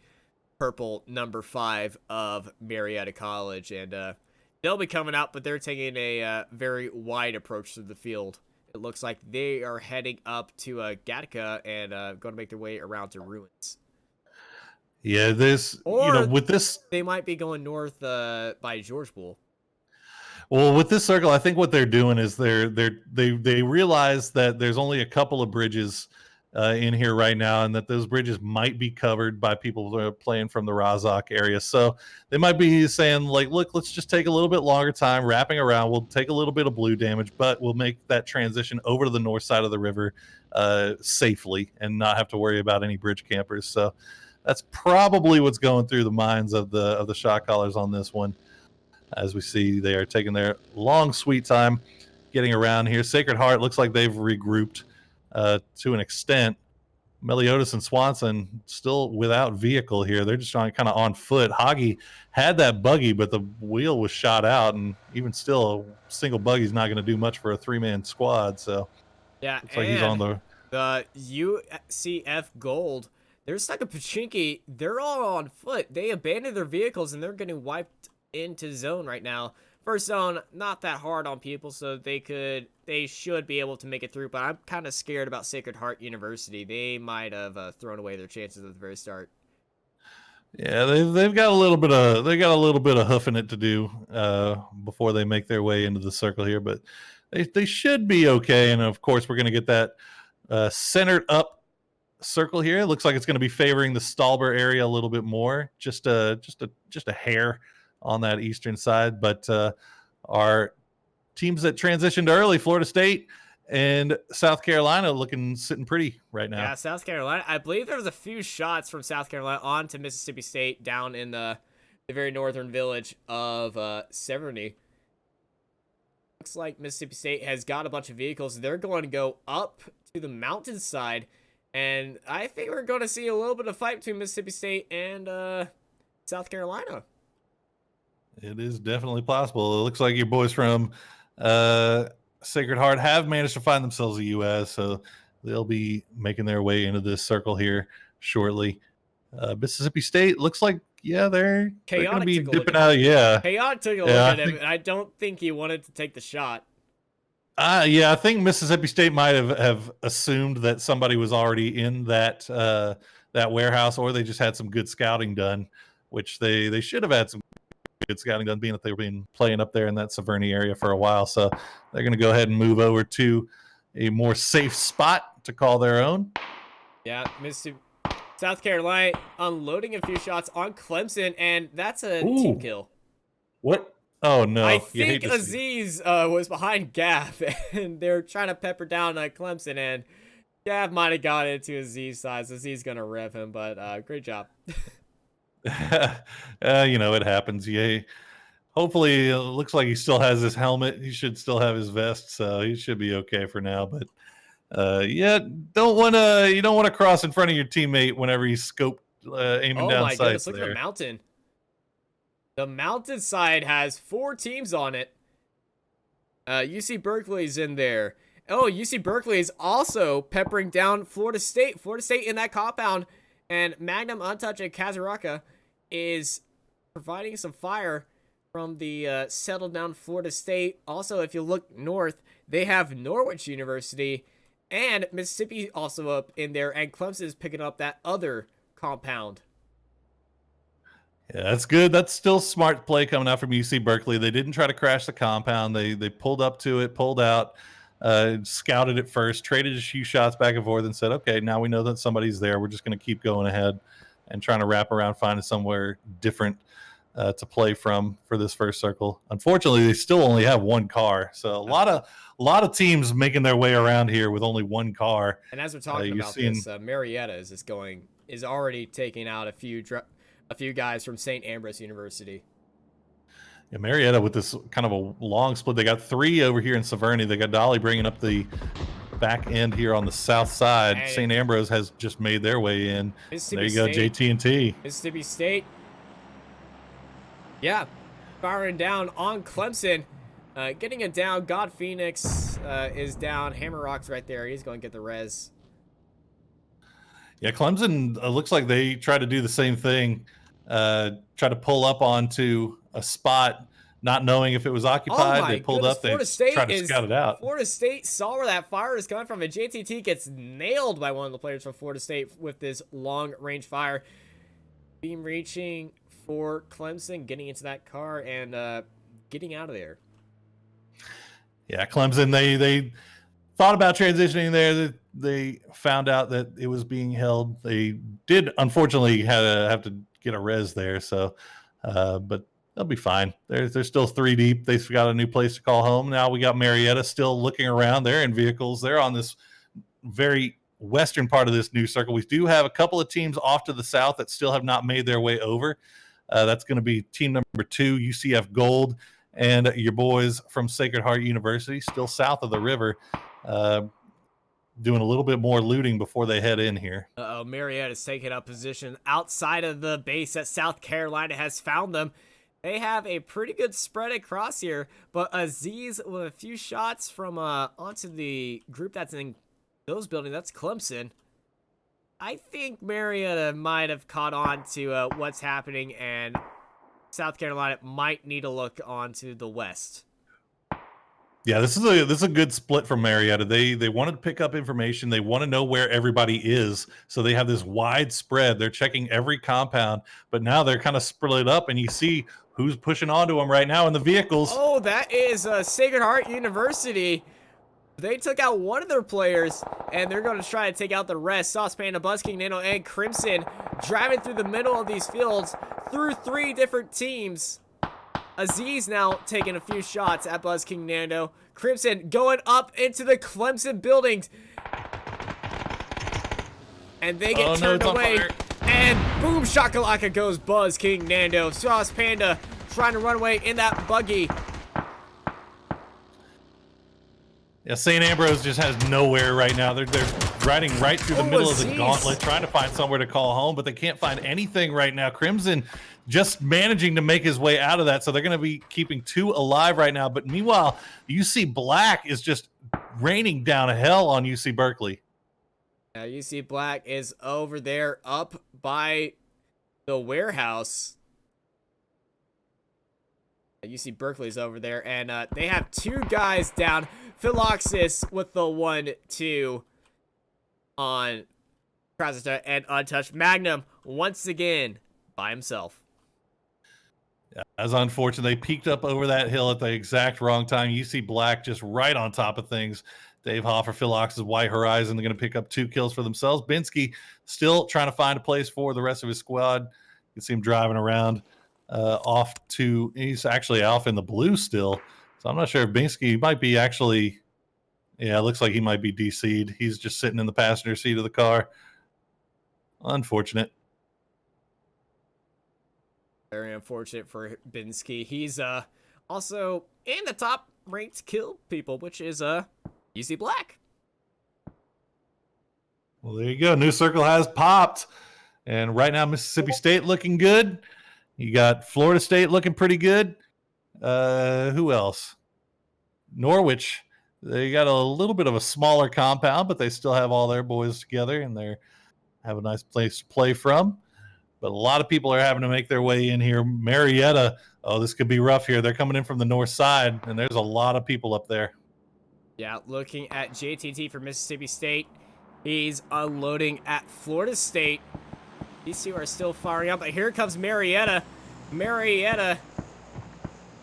purple number 5 of Marietta College, and they'll be coming out, but they're taking a very wide approach to the field. It looks like they are heading up to Gattaca and going to make their way around to Ruins. Yeah, with this, they might be going north by George Bull. Well, with this circle, I think what they're doing is they realize that there's only a couple of bridges in here right now, and that those bridges might be covered by people who are playing from the Razak area. So they might be saying, like, look, let's just take a little bit longer time wrapping around. We'll take a little bit of blue damage, but we'll make that transition over to the north side of the river safely and not have to worry about any bridge campers. So that's probably what's going through the minds of the shot callers on this one. As we see, they are taking their long, sweet time getting around here. Sacred Heart looks like they've regrouped to an extent. Meliodas and Swanson still without vehicle here. They're just trying kind of on foot. Hoggy had that buggy, but the wheel was shot out, and even still, a single buggy is not going to do much for a 3-man squad. So Yeah, looks like he's on the UCF Gold. They're stuck at Pachinki. They're all on foot. They abandoned their vehicles, and they're getting wiped into zone right now. First zone, not that hard on people, so they should be able to make it through, but I'm kind of scared about Sacred Heart University. They might have thrown away their chances at the very start. Yeah, they've got a little bit of hoofing it to do before they make their way into the circle here, but they should be okay. And of course, we're going to get that centered up circle here. It looks like it's going to be favoring the Stalber area a little bit more, just a hair on that eastern side. But our teams that transitioned early, Florida State and South Carolina, sitting pretty right now. Yeah, South Carolina. I believe there was a few shots from South Carolina onto Mississippi State down in the very northern village of Severny. Looks like Mississippi State has got a bunch of vehicles. They're going to go up to the mountainside, and I think we're going to see a little bit of fight between Mississippi State and South Carolina. It is definitely possible. It looks like your boys from Sacred Heart have managed to find themselves a US, so they'll be making their way into this circle here shortly. Mississippi State looks like, yeah, they're going to be dipping out. Yeah. Chaotic took a look at him, and I don't think he wanted to take the shot. Yeah, I think Mississippi State might have assumed that somebody was already in that warehouse, or they just had some good scouting done, which they should have had some good scouting done, being that they've been playing up there in that Severny area for a while. So they're going to go ahead and move over to a more safe spot to call their own. Yeah, South Carolina unloading a few shots on Clemson, and that's a team kill. What? Oh, no. I think Aziz was behind Gav, and they're trying to pepper down Clemson, and Gav might have got into Aziz's size. Aziz going to rev him, but great job. It happens. Yeah. Hopefully, it looks like he still has his helmet. He should still have his vest, so he should be okay for now. But you don't want to cross in front of your teammate whenever he's scoped aiming down sights. Oh my goodness! Look at the mountain. The mountainside has 4 teams on it. UC Berkeley's in there. Oh, UC Berkeley is also peppering down Florida State. Florida State in that compound, and Magnum, Untouched, and Kazuraka is providing some fire from the settled down Florida State. Also, if you look north, they have Norwich University and Mississippi also up in there, and Clemson is picking up that other compound. Yeah, that's good. That's still smart play coming out from UC Berkeley. They didn't try to crash the compound. They pulled up to it, pulled out, scouted it first, traded a few shots back and forth, and said, okay, now we know that somebody's there. We're just going to keep going ahead and trying to wrap around, finding somewhere different to play from for this first circle. Unfortunately, they still only have one car, so a lot of teams making their way around here with only one car. And as we're talking about this, Marietta is already taking out a few guys from St. Ambrose University. Yeah, Marietta with this kind of a long split. They got 3 over here in Severny. They got Dolly bringing up the back end here on the south side. St. Ambrose has just made their way in. There you go, JT&T. Mississippi State. Yeah, firing down on Clemson. Getting it down. God Phoenix is down. Hammer Rock's right there. He's going to get the res. Yeah, Clemson looks like they try to do the same thing. Try to pull up onto a spot, not knowing if it was occupied. They pulled up. They tried to scout it out. Florida State saw where that fire is coming from, and JTT gets nailed by one of the players from Florida State with this long-range fire. Beam reaching for Clemson, getting into that car and getting out of there. Yeah, Clemson, they thought about transitioning there. They found out that it was being held. They did, unfortunately, have to get a res there. So, but they'll be fine. They're still 3 deep. They've got a new place to call home. Now we got Marietta still looking around. They're in vehicles. They're on this very western part of this new circle. We do have a couple of teams off to the south that still have not made their way over. That's going to be team number 2, UCF Gold, and your boys from Sacred Heart University, still south of the river, doing a little bit more looting before they head in here. Marietta's taking up position outside of the base that South Carolina has found them. They have a pretty good spread across here, but Aziz with a few shots from onto the group that's in those buildings. That's Clemson. I think Marietta might have caught on to what's happening, and South Carolina might need to look onto the west. Yeah, this is a good split from Marietta. They wanted to pick up information. They want to know where everybody is, so they have this wide spread. They're checking every compound, but now they're kind of split up, and you see who's pushing onto them right now in the vehicles. Oh, that is Sacred Heart University. They took out one of their players, and they're going to try to take out the rest. Sauce Panda, Buzz King Nano, and Crimson driving through the middle of these fields through 3 different teams. Aziz now taking a few shots at Buzz King Nando. Crimson going up into the Clemson buildings. And they get turned away. And boom, shakalaka goes Buzz King Nando. Sauce Panda trying to run away in that buggy. Yeah, St. Ambrose just has nowhere right now. They're riding right through the middle of the gauntlet, trying to find somewhere to call home, but they can't find anything right now. Crimson just managing to make his way out of that, so they're going to be keeping 2 alive right now. But meanwhile, UC Black is just raining down hell on UC Berkeley. Now UC Black is over there up by the warehouse. UC Berkeley's over there, and they have 2 guys down. Philoxis with the 1-2 on Krasita and Untouched. Magnum once again by himself. Yeah, as unfortunate, they peaked up over that hill at the exact wrong time. UC Black just right on top of things. Dave Hoffer, Philoxis, White Horizon, they're going to pick up 2 kills for themselves. Binsky still trying to find a place for the rest of his squad. You can see him driving around off to, he's actually off in the blue still. So I'm not sure if Binsky might be actually, yeah, it looks like he might be DC'd. He's just sitting in the passenger seat of the car. Unfortunate. Very unfortunate for Binsky. He's also in the top ranked kill people, which is UC Black. Well, there you go. New circle has popped. And right now, Mississippi State looking good. You got Florida State looking pretty good. Who else? Norwich. They got a little bit of a smaller compound, but they still have all their boys together, and they have a nice place to play from. But a lot of people are having to make their way in here. Marietta, oh, this could be rough here. They're coming in from the north side, and there's a lot of people up there. Yeah, looking at JTT for Mississippi State. He's unloading at Florida State. These 2 are still firing up, but here comes Marietta. Marietta,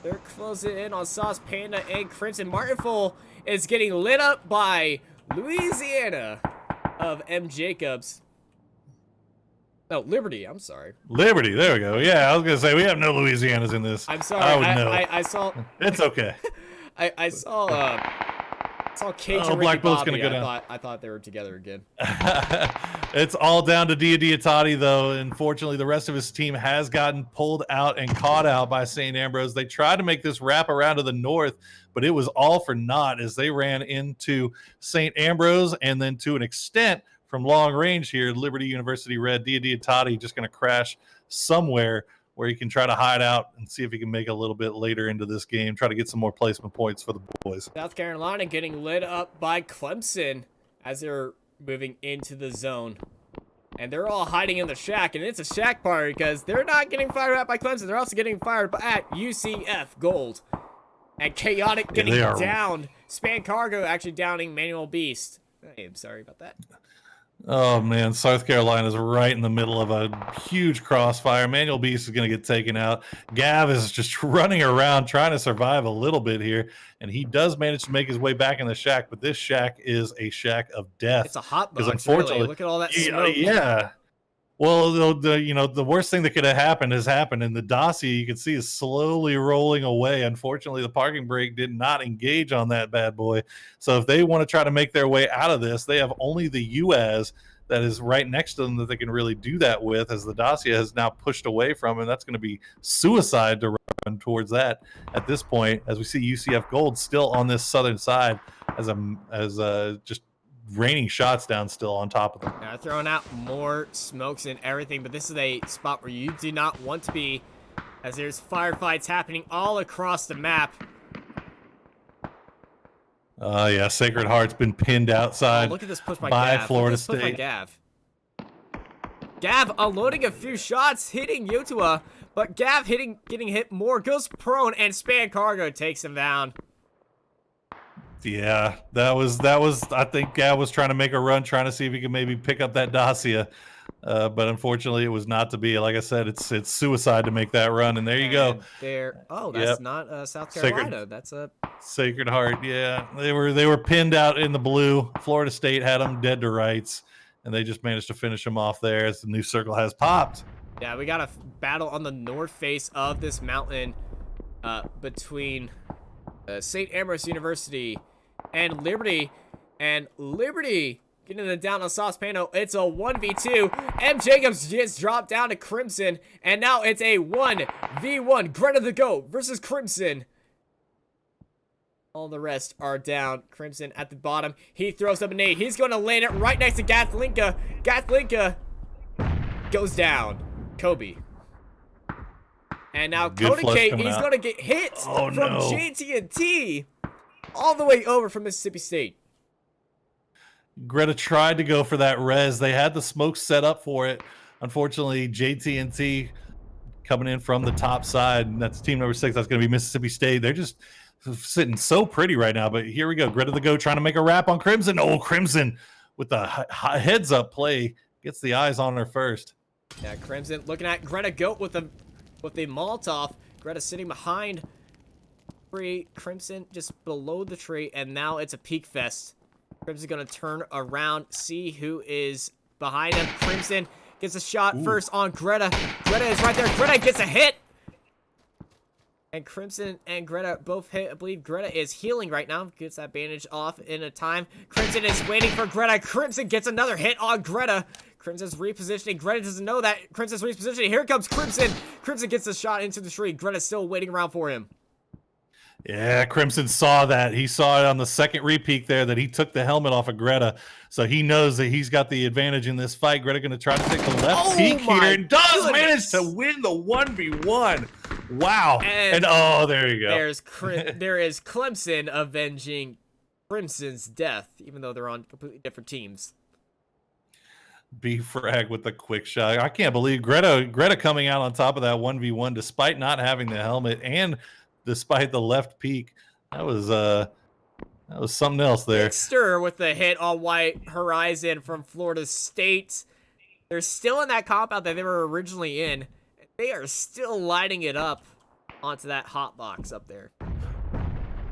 they're closing in on Sauce Panda and Crimson. Martinful is getting lit up by Louisiana of M. Jacobs. No, Liberty, I'm sorry. Liberty, there we go. Yeah, I was going to say, we have no Louisianas in this. I'm sorry. I would know. I saw... It's okay. I saw Cajun Black Bull's Bobby. Gonna go down. I thought they were together again. It's all down to Diatati, though. Unfortunately, the rest of his team has gotten pulled out and caught out by St. Ambrose. They tried to make this wrap around to the north, but it was all for naught as they ran into St. Ambrose, and then to an extent from long range here, Liberty University Red, Diatati just going to crash somewhere where he can try to hide out and see if he can make a little bit later into this game, try to get some more placement points for the boys. South Carolina getting lit up by Clemson as they're moving into the zone. And they're all hiding in the shack, and it's a shack party because they're not getting fired at by Clemson. They're also getting fired at UCF Gold. And Chaotic getting downed. Span Cargo actually downing Manual Beast. Hey, I'm sorry about that. Oh, man, South Carolina's right in the middle of a huge crossfire. Manual Beast is going to get taken out. Gav is just running around trying to survive a little bit here, and he does manage to make his way back in the shack, but this shack is a shack of death. It's a hot box, unfortunately. Really. Look at all that smoke. Yeah. Well, the worst thing that could have happened has happened, and the Dacia you can see is slowly rolling away. Unfortunately, the parking brake did not engage on that bad boy. So if they want to try to make their way out of this, they have only the UAZ that is right next to them that they can really do that with, as the Dacia has now pushed away from, and that's going to be suicide to run towards that at this point. As we see UCF Gold still on this southern side, as just raining shots down still on top of them. They're throwing out more smokes and everything, but this is a spot where you do not want to be, as there's firefights happening all across the map. Yeah, Sacred Heart's been pinned outside. Look at this push by Gav. Florida State. Gav unloading a few shots, hitting Yotua, but Gav getting hit more, goes prone, and Span Cargo takes him down. Yeah, that was. I think Gav was trying to make a run, trying to see if he could maybe pick up that Dacia, but unfortunately, it was not to be. Like I said, it's suicide to make that run, and there you go. That's not South Carolina. That's a Sacred Heart. Yeah, they were pinned out in the blue. Florida State had them dead to rights, and they just managed to finish them off there as the new circle has popped. Yeah, we got a battle on the north face of this mountain between St. Ambrose University and Liberty. And Liberty getting it down on Saucepano. It's a 1v2. M. Jacobs gets dropped down to Crimson. And now it's a 1v1. Greta the Goat versus Crimson. All the rest are down. Crimson at the bottom. He throws up a nade. He's going to land it right next to Gathlinka. Gathlinka goes down. Kobe. And now Kodake, he's going to get hit from JT&T all the way over from Mississippi State. Greta tried to go for that res. They had the smoke set up for it. Unfortunately, JT&T coming in from the top side, and that's team number 6. That's going to be Mississippi State. They're just sitting so pretty right now, but here we go. Greta the Go trying to make a wrap on Crimson. Oh, Crimson with the heads up play gets the eyes on her first. Yeah, Crimson looking at Greta Goat with the Molotov. Greta sitting behind Crimson just below the tree, and now it's a peak fest. Crimson's gonna turn around, see who is behind him. Crimson gets a shot first on Greta. Greta is right there. Greta gets a hit. And Crimson and Greta both hit. I believe Greta is healing right now. Gets that bandage off in a time. Crimson is waiting for Greta. Crimson gets another hit on Greta. Crimson's repositioning. Greta doesn't know that. Crimson's repositioning. Here comes Crimson. Crimson gets a shot into the tree. Greta's still waiting around for him. Yeah, Crimson saw that. He saw it on the second repeat there that he took the helmet off of Greta. So he knows that he's got the advantage in this fight. Greta going to try to take the left peek here and does manage to win the 1v1. Wow. And oh, there you go. There is Clemson avenging Crimson's death, even though they're on completely different teams. B-Frag with the quick shot. I can't believe Greta coming out on top of that 1v1 despite not having the helmet and despite the left peak. That was something else there. Dexter with the hit on White Horizon from Florida State. They're still in that compound that they were originally in. They are still lighting it up onto that hot box up there.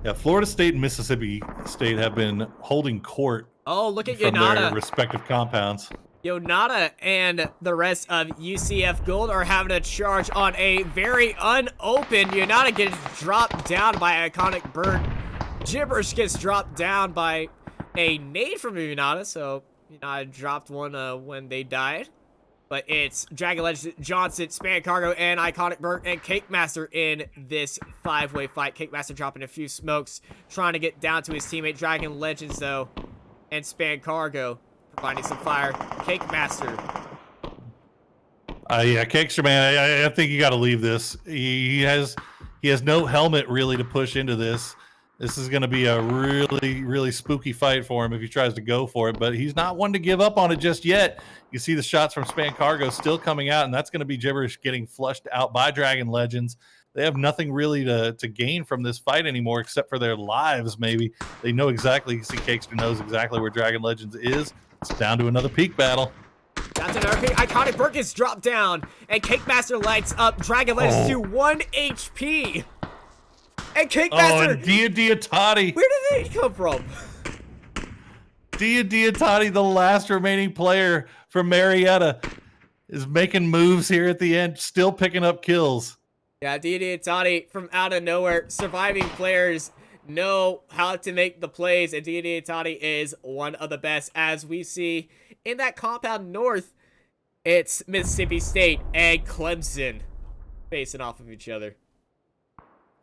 Yeah, Florida State and Mississippi State have been holding court. Oh, look at from Yonata. Their respective compounds. Yonata and the rest of UCF Gold are having a charge on a very unopened. Yonata gets dropped down by Iconic Bird. Gibberish gets dropped down by a nade from Yonata, so Yonata dropped one when they died. But it's Dragon Legend, Johnson, Span Cargo, and Iconic Bird and Cake Master in this 5-way fight. Cake Master dropping a few smokes, trying to get down to his teammate Dragon Legends, though, and Span Cargo providing some fire. Cake Master. Yeah, Cakester, man, I think you got to leave this. He has no helmet really to push into this. This is going to be a really, really spooky fight for him if he tries to go for it, but he's not one to give up on it just yet. You see the shots from Span Cargo still coming out, and that's going to be Gibberish getting flushed out by Dragon Legends. They have nothing really to gain from this fight anymore except for their lives, maybe. They know exactly, you see Cakester knows exactly where Dragon Legends is. It's down to another peak battle. That's another peak. Iconic Bird gets dropped down, and Cake Master lights up Dragon Legends to 1 HP. And Cake Master. Oh, and Diatati. Where did they come from? Diatati, the last remaining player from Marietta. is making moves here at the end, still picking up kills. Yeah, Didi Itani from out of nowhere. Surviving players know how to make the plays, and Didi Itani is one of the best. As we see in that compound north, it's Mississippi State and Clemson facing off of each other.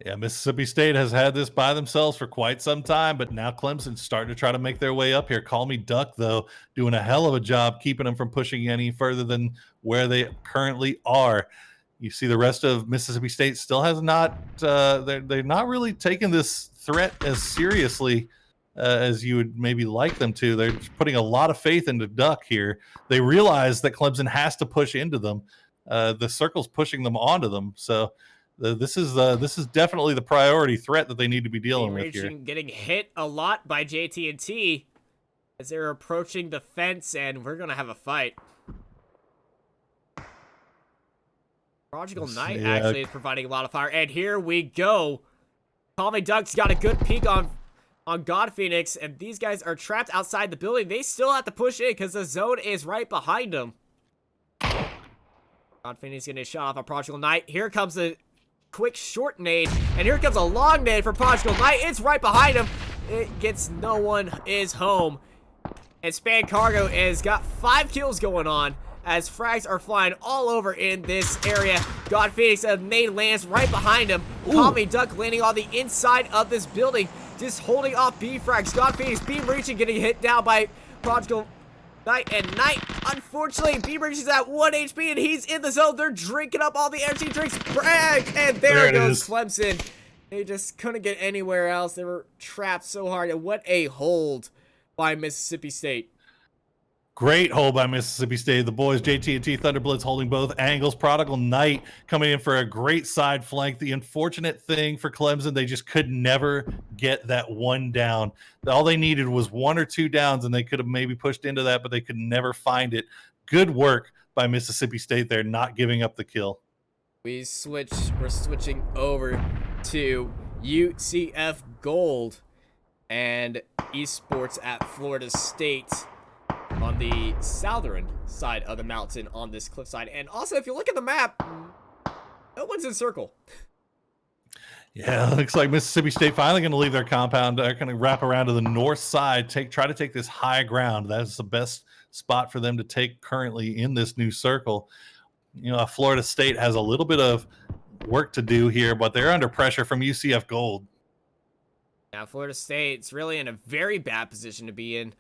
Yeah, Mississippi State has had this by themselves for quite some time, but now Clemson's starting to try to make their way up here. Call me Duck, though, doing a hell of a job keeping them from pushing any further than where they currently are. You see the rest of Mississippi State still has not, they're not really taking this threat as seriously as you would maybe like them to. They're putting a lot of faith into Duck here. They realize that Clemson has to push into them. The circle's pushing them onto them, so this is definitely the priority threat that they need to be dealing with here. Getting hit a lot by JT&T as they're approaching the fence, and we're gonna have a fight. Prodigal Knight actually is providing a lot of fire, and here we go. Call Me Duck's got a good peek on God Phoenix, and these guys are trapped outside the building. They still have to push in because the zone is right behind them. God Phoenix getting a shot off on Prodigal Knight. Here comes a quick short nade, and here comes a long nade for Prodigal Knight. It's right behind him. It gets no one is home. And Span Cargo has got 5 kills going on as frags are flying all over in this area. God Phoenix, a nade lands right behind him. Call Me Duck landing on the inside of this building, just holding off B frags. God Phoenix beam reaching, getting hit down by Prodigal Knight, and Knight, unfortunately, Beam reaches at 1 HP, and he's in the zone. They're drinking up all the energy drinks. Brag! And there goes Clemson. They just couldn't get anywhere else. They were trapped so hard, and what a hold by Mississippi State. Great hold by Mississippi State. The boys, JT&T Thunderblitz, holding both angles. Prodigal Knight coming in for a great side flank. The unfortunate thing for Clemson, they just could never get that one down. All they needed was 1 or 2 downs, and they could have maybe pushed into that, but they could never find it. Good work by Mississippi State there, not giving up the kill. We're switching over to UCF Gold and esports at Florida State on the southern side of the mountain on this cliffside. And also, if you look at the map, no one's in circle. Yeah, it looks like Mississippi State finally going to leave their compound. They're going to wrap around to the north side, try to take this high ground. That is the best spot for them to take currently in this new circle. You know, Florida State has a little bit of work to do here, but they're under pressure from UCF Gold. Now, Florida State's really in a very bad position to be in.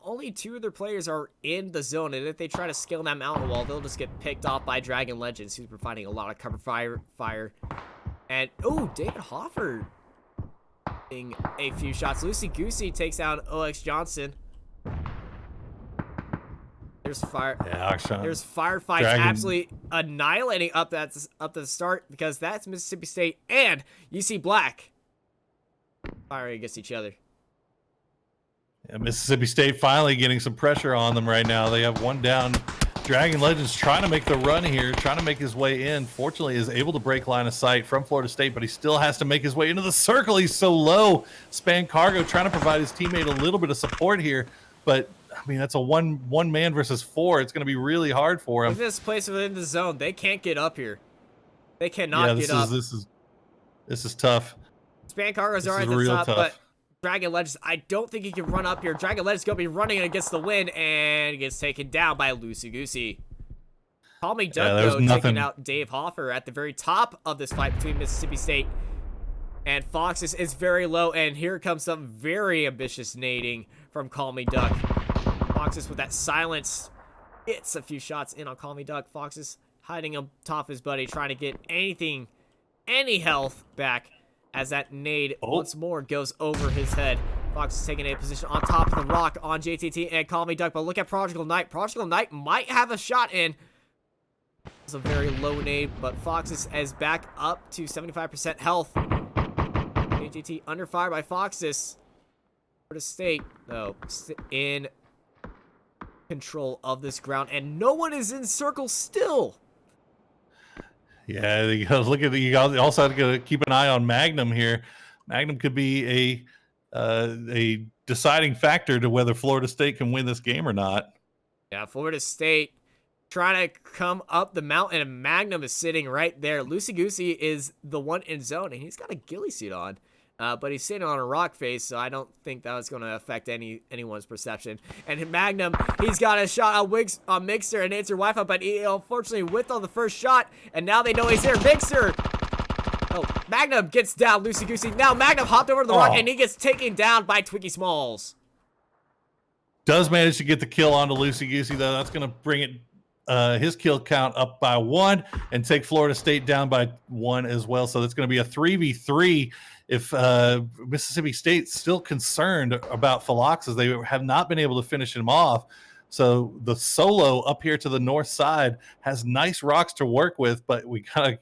Only 2 of their players are in the zone, and if they try to scale that mountain wall, they'll just get picked off by Dragon Legends, who's providing a lot of cover fire. And, oh, David Hoffer getting a few shots. Lucy Goosey takes down OX Johnson. There's fire. Yeah, there's firefights absolutely annihilating up at the start, because that's Mississippi State and UC Black firing against each other. Yeah, Mississippi State finally getting some pressure on them right now. They have 1 down. Dragon Legends trying to make the run here, trying to make his way in. Fortunately, is able to break line of sight from Florida State, but he still has to make his way into the circle. He's so low. Span Cargo trying to provide his teammate a little bit of support here, but I mean, that's a one man versus 4. It's going to be really hard for him. With this place within the zone, they can't get up here. They cannot get up. This is tough. Span Cargo's alright at the top, but Dragon Legends, I don't think he can run up here. Dragon Legends going to be running against the wind, and gets taken down by Lucy Goosey. Call Me Doug, though, taking out Dave Hoffer at the very top of this fight between Mississippi State and Foxes is very low, and here comes some very ambitious nading from Call Me Duck. Foxes with that silence gets a few shots in on Call Me Duck. Foxes hiding on top of his buddy, trying to get any health back as that nade once more goes over his head. Fox is taking a position on top of the rock on JTT and Call Me Duck, but look at Prodigal Knight. Prodigal Knight might have a shot in. It's a very low nade, but Foxes is back up to 75% health. JTT under fire by Foxes. Florida State, though, in control of this ground, and no one is in circle still. Yeah, you gotta look at you also have to keep an eye on Magnum here. Magnum could be a deciding factor to whether Florida State can win this game or not. Yeah, Florida State trying to come up the mountain, and Magnum is sitting right there. Loosey Goosey is the one in zone, and he's got a ghillie suit on. But he's sitting on a rock face, so I don't think that was going to affect anyone's perception. And Magnum, he's got a shot on Mixer and Answer Wi-Fi, but he unfortunately whiffed on the first shot, and now they know he's there. Mixer! Oh, Magnum gets down, Loosey Goosey. Now Magnum hopped over to the rock, and he gets taken down by Twiggy Smalls. Does manage to get the kill onto Loosey Goosey, though. That's going to bring it his kill count up by 1 and take Florida State down by 1 as well. So that's going to be a 3v3 if Mississippi State's still concerned about Philoxes. They have not been able to finish him off. So the solo up here to the north side has nice rocks to work with, but we kind of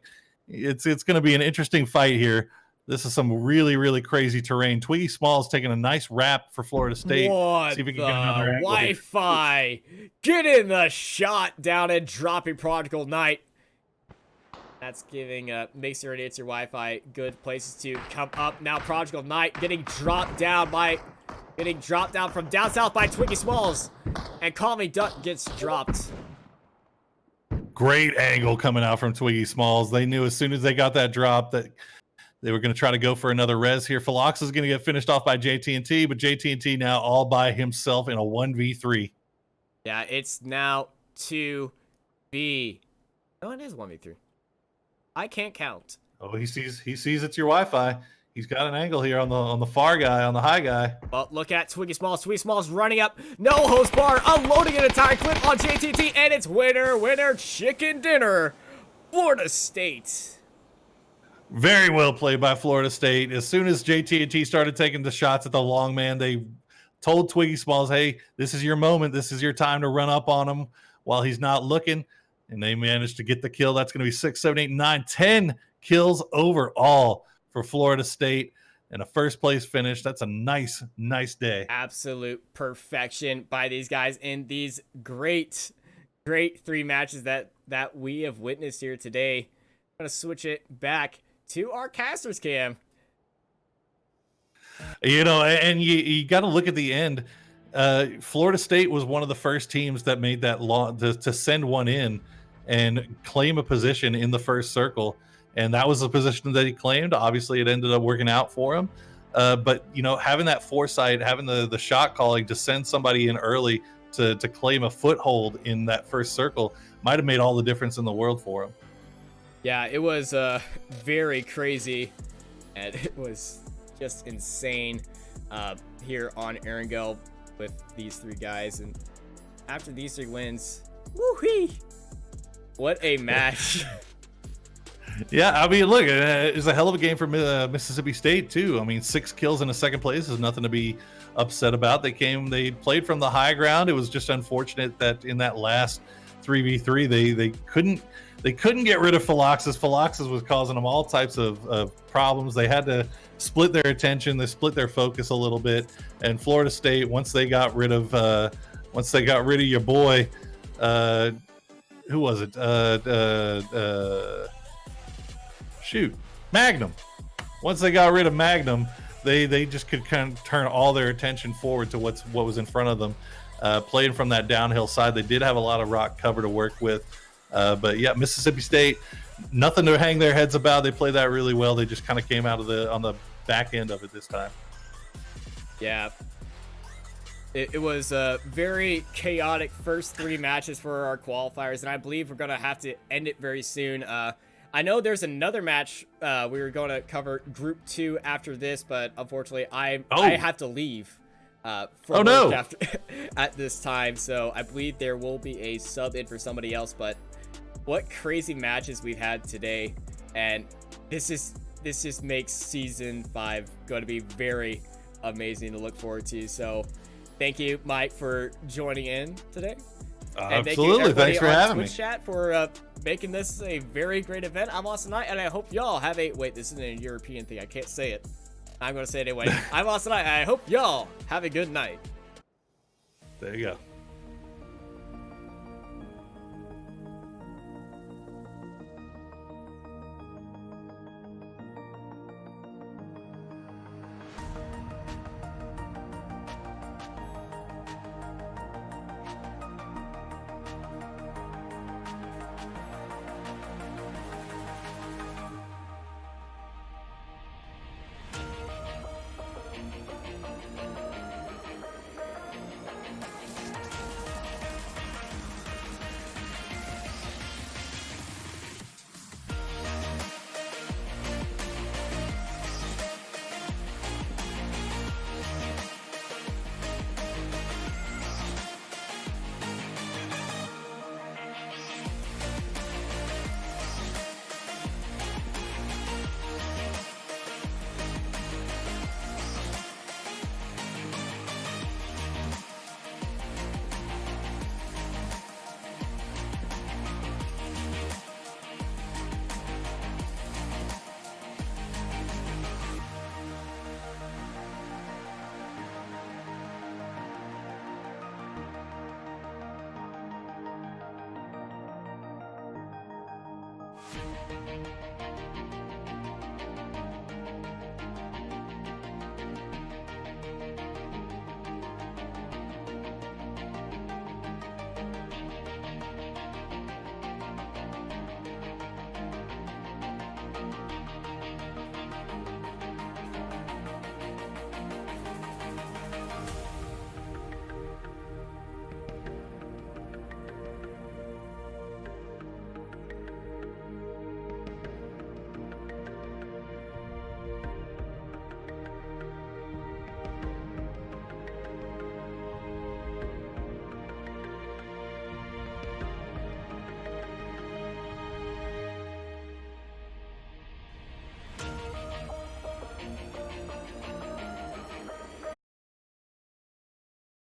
it's going to be an interesting fight here. This is some really, really crazy terrain. Twiggy Smalls taking a nice wrap for Florida State. What See if we can the get another angle here. Wi-Fi? Get in the shot down and dropping Prodigal Knight. That's giving Mixer and Answer Wi-Fi good places to come up. Now Prodigal Knight getting dropped down from down south by Twiggy Smalls. And Call Me Duck gets dropped. Great angle coming out from Twiggy Smalls. They knew as soon as they got that drop that they were going to try to go for another res here. Philox is going to get finished off by JT&T, but JT&T now all by himself in a 1v3. Yeah, it's now 2v. No, it is 1v3. I can't count. Oh, he sees it's your Wi-Fi. He's got an angle here on the far guy, on the high guy. Well, look at Twiggy Smalls. Twiggy Smalls running up. No host bar, unloading an entire clip on JTT, and it's winner, chicken dinner. Florida State. Very well played by Florida State. As soon as JT&T started taking the shots at the long man, they told Twiggy Smalls, hey, this is your moment. This is your time to run up on him while he's not looking. And they managed to get the kill. That's going to be 6, 7, 8, 9, 10 kills overall for Florida State and a first place finish. That's a nice day. Absolute perfection by these guys in these great 3 matches that we have witnessed here today. I'm going to switch it back to our casters cam. You know, and you got to look at the end. Florida State was one of the first teams that made that law to send one in and claim a position in the first circle. And that was the position that he claimed. Obviously, it ended up working out for him. But, you know, having that foresight, having the shot calling to send somebody in early to claim a foothold in that first circle might have made all the difference in the world for him. Yeah, it was very crazy, and it was just insane here on Erangel with these 3 guys. And after these 3 wins, woo-hee! What a match. Yeah, I mean, look, it's a hell of a game for Mississippi State, too. I mean, 6 kills in a second place is nothing to be upset about. They played from the high ground. It was just unfortunate that in that last 3v3, they couldn't get rid of Philoxes. Philoxes was causing them all types of problems. They had to split their attention. They split their focus a little bit. And Florida State, once they got rid of your boy, who was it? Magnum. Once they got rid of Magnum, they just could kind of turn all their attention forward to what was in front of them. Playing from that downhill side, they did have a lot of rock cover to work with. But yeah, Mississippi State, nothing to hang their heads about. They played that really well. They just kind of came out on the back end of it this time. Yeah. It was a very chaotic first 3 matches for our qualifiers, and I believe we're going to have to end it very soon. I know there's another match we were going to cover Group 2 after this, but unfortunately I have to leave for work after, at this time, so I believe there will be a sub in for somebody else. But what crazy matches we've had today, and this just makes Season 5 going to be very amazing to look forward to. So thank you, Mike, for joining in today. Absolutely. Thanks for having me. Chat for making this a very great event. I'm Austin Knight, and I hope y'all have a... Wait, this isn't a European thing. I can't say it. I'm going to say it anyway. I'm Austin Knight, and I hope y'all have a good night. There you go.